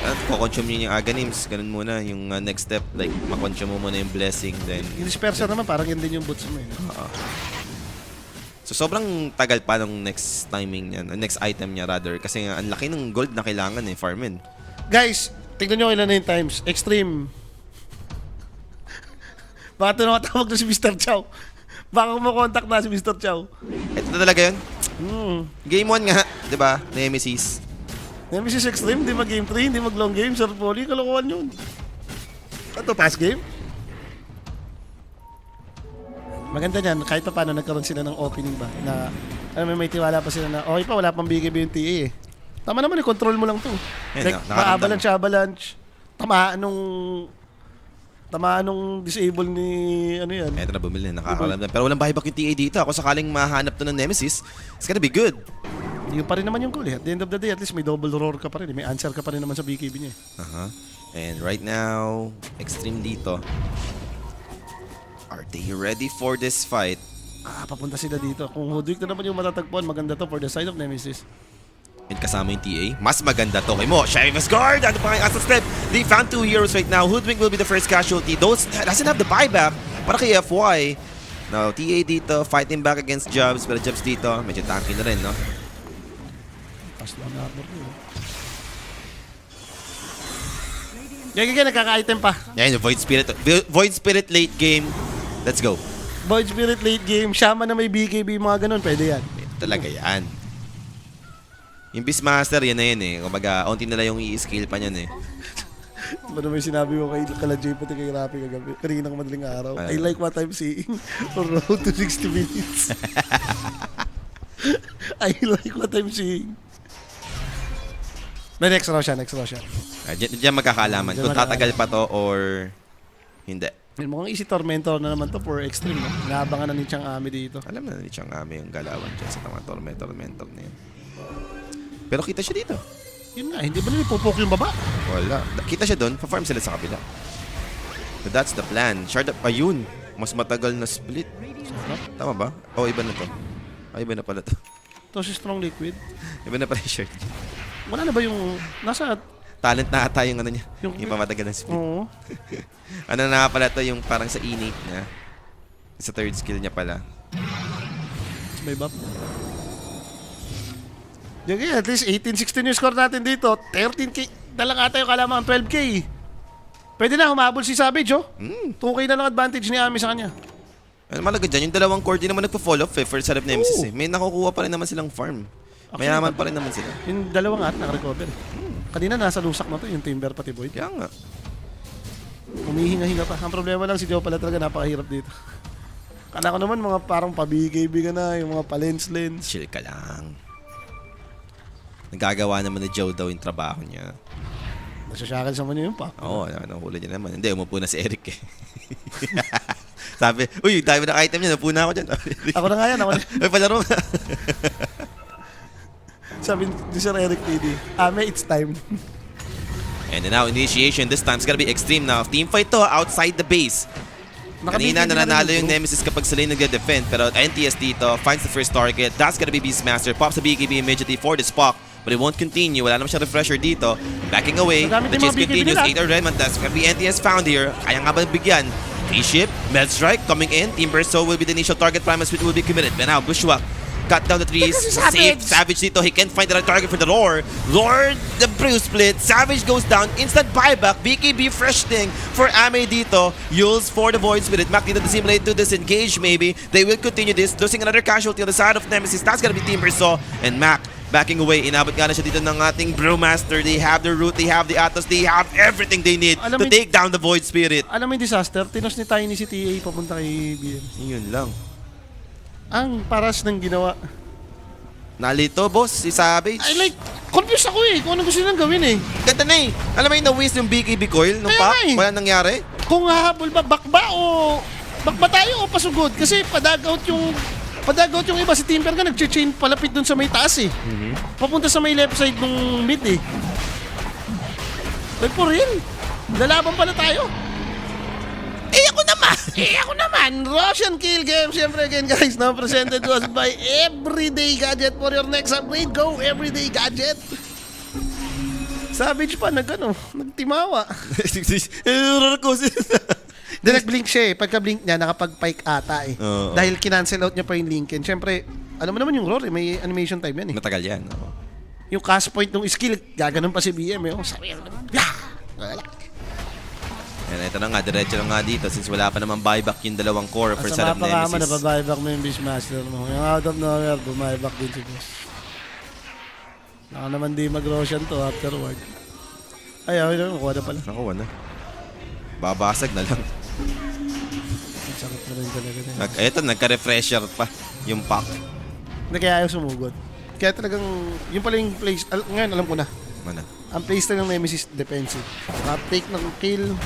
At kukonsume niya yung Aghanims. Ganun muna yung next step. Like, makonsume mo muna yung Blessing. Then, Yung disperser naman, parang yun din yung boots mo eh. so, sobrang tagal pa ng next timing niya. Next item niya rather. Kasi nga, ang laki ng gold na kailangan eh, farmin. Guys, tignan nyo ilan na yung times. Extreme. Baka ito nakatawag na si Mr. Chow. Baka kumakontakt na si Mr. Chow. Ito na talaga yun. Game 1 nga, di ba? Nemesis. Nemesis Extreme, hindi mag game 3, hindi mag long game. Sir Polly, kalokohan yun. Ito, pass game? Maganda niyan, kahit pa paano nagkaroon sila ng opening ba na may tiwala pa sila na okay pa, wala pang BKB yung TA eh. Tama naman, control mo lang to. Yan, Like, avalanche. Tamaan nung disable ni ano yan. Eto na bumili na, nakakalamdam. Pero walang buyback yung TA dito. Ako sakaling mahanap to ng Nemesis, it's gonna be good. Yun pa rin naman yung goal eh. At the end of the day, at least may double roar ka pa rin. May answer ka pa rin naman sa BKB niya eh. And right now, Extreme dito. Are they ready for this fight? Papunta sila dito. Kung Hoodwick na naman yung matatagpuan, maganda to for the side of Nemesis. And kasama yung TA, mas maganda to kay mo. Sheamus Guard! Ano pa kayong asa step? They found 2 heroes right now. Hoodwink will be the first casualty. Those doesn't have the buyback para kay FY. Now, TA dito, fighting back against Jobs. Pero Jobs dito, medyo tanky na rin, no? Pass lang na armor ko. Gagagay, nagkaka-item pa. Yan, yung Void Spirit. Void Spirit late game. Let's go. Void Spirit late game, Shaman na may BKB, mga ganun, pwede yan. Ito talaga yan. Yung Beastmaster, yan na yan eh. Kumbaga, onti na lang yung i-scale pa niyan eh. Ano naman yung sinabi ko kay Kalajay pati kay Rapi kagabi, kaninang madaling araw. I like what I'm seeing for road to 60 minutes. I like what I'm seeing. Next row siya. Diyan magkakaalaman kung tatagal pa to or hindi. Mukhang easy tormentor na naman to for Extreme. No? Naabangan na ni Chang Ami dito. Alam na ni Chang Ami yung galawan dyan sa mga tormentor na yun. Pero kita siya dito. Yun nga, hindi ba nila pupok yung baba? Wala. Kita siya doon, pa-farm sila sa kabila. So that's the plan. Shard up, ayun. Mas matagal na split. Tama ba? O, iba na to. Iba na pala to. To si Strong Liquid. Iba na pala yung shard. Wala na ba yung nasa... Talent na ata yung ano niya. Yung- Yung pamatagal ng split. Oo. Ano na nga pala to, yung parang sa innate niya. Sa third skill niya pala. May buff. Okay, at least 18-16 yung score natin dito. 13k. Dalang ata yung kalamangan 12k. Pwede na, humabol si Savage, oh. 2k na lang advantage ni Ami sa kanya. Ano malaga dyan, yung dalawang core din naman nagpo-fall off for set of Nemesis Oo. eh. May nakukuha pa rin naman silang farm. Actually, Mayaman pa rin naman sila. Yung dalawa nga at nakarecover. Kanina nasa lusak na to, yung Timber pati Void. Kaya nga. Humihinga-hinga pa. Ang problema lang si Joe pala talaga napakahirap dito. Kala ko naman mga parang pa-BKB ka na, yung mga pa-lens-lens. Chill ka lang. Nagagawa naman ni Joe daw yung trabaho niya. Nasasyakal sa manya yun pa. Oo, huli niya naman. Hindi, umupo na si Eric eh. Sabi, uy, dami na item niya, napuna ako dyan. Ako na nga yan, ako na. Ay, palaro nga. Sabi ni Sir Eric TD, Ame, it's time. And then now, initiation. This time, it's gonna be extreme now. Team fight to, outside the base. Kanina, Naka-BKB na nananalo rin yung Nemesis kapag sila yung nag-defend. Pero NTS dito finds the first target. That's gonna be Beastmaster. Pops the BKB immediately for the Spock. But it won't continue. Wala naman siyang refresher dito. Backing away. Nagamit The yung chase mga BKB continues. nila. 8 Redmond. That's gonna be NTS found here. Kaya nga ba bigyan? T-Ship, Medstrike coming in. Team Bursto will be the initial target. Primus will be committed. But now, Bushwhack cut down the trees. Because Save Savage. Savage dito. He can't find the right target for the Lord. Lord, the Bruce split. Savage goes down. Instant buyback. BKB fresh thing for Ame dito. Yules for the Void Spirit. Mac dito to simulate to disengage maybe. They will continue this. Losing another casualty on the side of Nemesis. That's gonna be Team Bursto. And Mac backing away. Inabot nga na siya dito ng ating Brewmaster. They have the root. They have the Atos. They have everything they need Alam to mo- take down the Void Spirit. Alam mo yung disaster, tinos ni Tiny si TA papunta kay BM. Yun lang. Ang paras ng ginawa. Nalito, boss. Si Savage. I like, confused ako eh, kung ano gusto nilang gawin eh. Ganda na eh. Alam mo yung na-waste yung BKB coil nung Kaya pack? nga eh. Wala nangyari? Kung hahabol ba, bakba o... Bakba tayo o pasugod? Kasi padag-out yung iba, si Timber ka nag-chain palapit dun sa may taas eh. Papunta sa may left side ng mid eh. Like for real, lalaban pala tayo. Ako naman! Russian Kill Game, siyempre again guys, now presented to us by Everyday Gadget for your next upgrade. Go Everyday Gadget! Savage pa, nagtimawa. Then nag-blink siya eh. Pagka-blink niya, nakapag-pike ata eh. Oo. Dahil kinancel out niya pa yung Lincoln. Siyempre, alam mo naman yung roar eh. May animation time yan eh. Matagal yan. Oo. Yung cast point ng skill, gaganon pa si BM eh. Oh, sabi yan. And ito na nga, diretso na nga dito since wala pa naman buyback yung dalawang core for Sa set of mapa nga mo, Nemesis. napabuyback mo yung Beastmaster mo. Yung out of nowhere, bumuyback din si boss. Naka naman di mag-Roshan to afterward. Ay, okay na, nakuha na pala. Nakuha na. Babasag na lang. Ang sakit na rin talaga na. Ito, nagka-refresher pa yung pack. Hindi kaya ayaw sumugod. Kaya talagang, yun pala yung place, ngayon alam ko na. Mana? Ang place na ng Nemesis defensive. Take ng kill,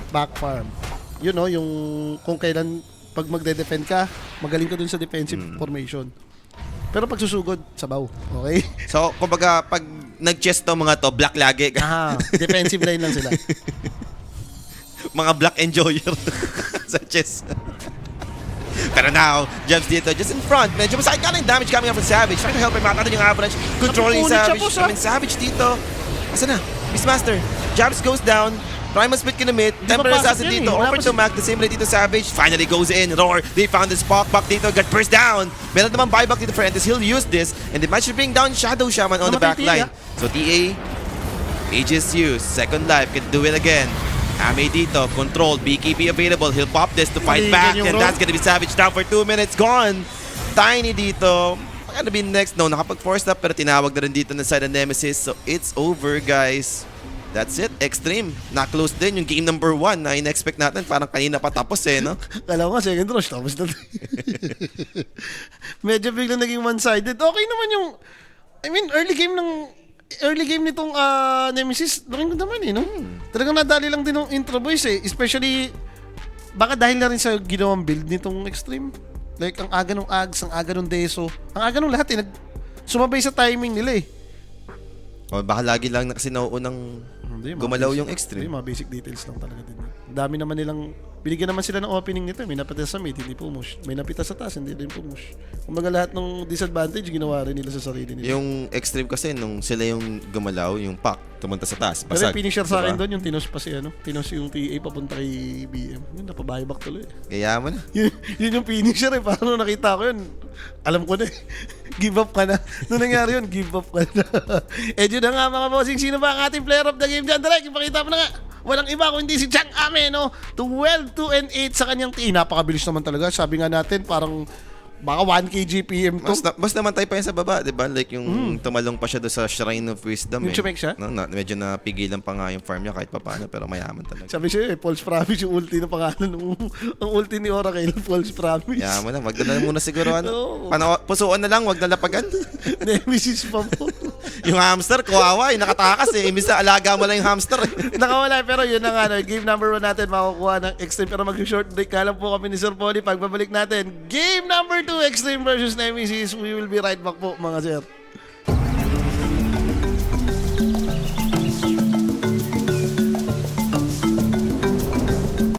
back farm. Yun no, yung kung kailan pag magde-defend ka, magaling ka dun sa defensive formation. Pero pag susugod, sabaw. Okay? So, kumbaga, pag nag-chest to mga to, black lagi. Aha, defensive line lang sila. Mga black enjoyer sa chest. Pero now, Jebs dito, just in front. Medyo masakit ka na yung damage coming up from Savage. Trying to help him out. Ano yung Avalanche? Controlling Napupunit siya, Savage. boss, I mean, Savage dito. Asa na? Beastmaster. Jabs goes down. Primal Split kinamit. Temporary papasok Assassin yan dito. eh. Wala Over pa to si- Mac. The same way dito Savage. Finally goes in. Roar. They found the Spock back dito. Got burst down. Meron naman buyback dito for Entis. He'll use this. And they might should bring down Shadow Shaman on the Namatay back line. So TA. Aegis used. Second life. Can do it again. Ame dito. Controlled. BKB available. He'll pop this to fight Maligan back. yung And roll. that's gonna be Savage down for 2 minutes. Gone. Tiny dito. Gonna be next? No, nakapag-force up pero tinawag na rin dito ng side ng Nemesis. So it's over, guys. That's it. Extreme. Na-close din yung game number 1 na in-expect natin. Parang kanina pa tapos eh, no? Kala ko nga second rush, tapos na. Medyo biglang naging one-sided. Okay naman yung, I mean, early game nitong Nemesis, laking naman eh, no? Talagang nadali lang din ng intro boys eh. Especially, baka dahil na rin sa ginawang build nitong Extreme. Like, ang aga ng Ags, ang aga ng Deso, ang aga ng lahat eh. Sumabay sa timing nila eh. O baka lagi lang na kasi nauunang Hindi, mga gumalaw basic- yung Extreme. Hindi, mga basic details lang talaga din. Ang dami naman nilang, binigyan naman sila ng opening nito. May napita sa mid, hindi pumush. May napita sa taas, hindi din pumush. Kumbaga lahat ng disadvantage, ginawa rin nila sa sarili nila. Yung Extreme kasi, nung sila yung gumalaw, yung pack, tumunta sa taas. Pero Basag. yung finisher sa akin Diba? doon, yung tinos pa si ano, tinos yung TA papunta kay BM. Yun, napabuyback tuloy. Kaya mo na. Yun yung finisher eh. Parang nung nakita ko yun, alam ko na eh. Give up ka na. Nung nangyari yun, give up ka na. Eh yun na nga mga bossing, sino ba ang ating player of the game dyan? Direct, ipakita mo na nga. Walang iba kundi si Chang Ame, no? 12, 2, and 8 sa kanyang team. Napakabilis naman talaga. Sabi nga natin, parang baka 1k GPM to. Mas namatay pa yan sa baba, di ba? Like yung tumalong pa siya doon sa Shrine of Wisdom. Yung chumek siya? No, medyo napigilan pa nga yung farm niya kahit papaano, pero mayaman talaga. Sabi siya, false promise yung ulti na pangalan. Ang ulti ni Oracle, false promise. Kaya mo na, magdala muna siguro ano. Oo. Pusuan na lang, wag na lapagan. Nemesis pa po. Yung hamster, kawawa, nakatakas eh. Imbis na alaga mo lang yung hamster eh. Nakawala, pero yun na nga, no, game number 1 natin, makukuha ng Extreme. Pero mag-short break ka lang po kami ni Sir Polly. Pagbabalik natin, game number 2, Extreme versus Nemesis. We will be right back po, mga sir.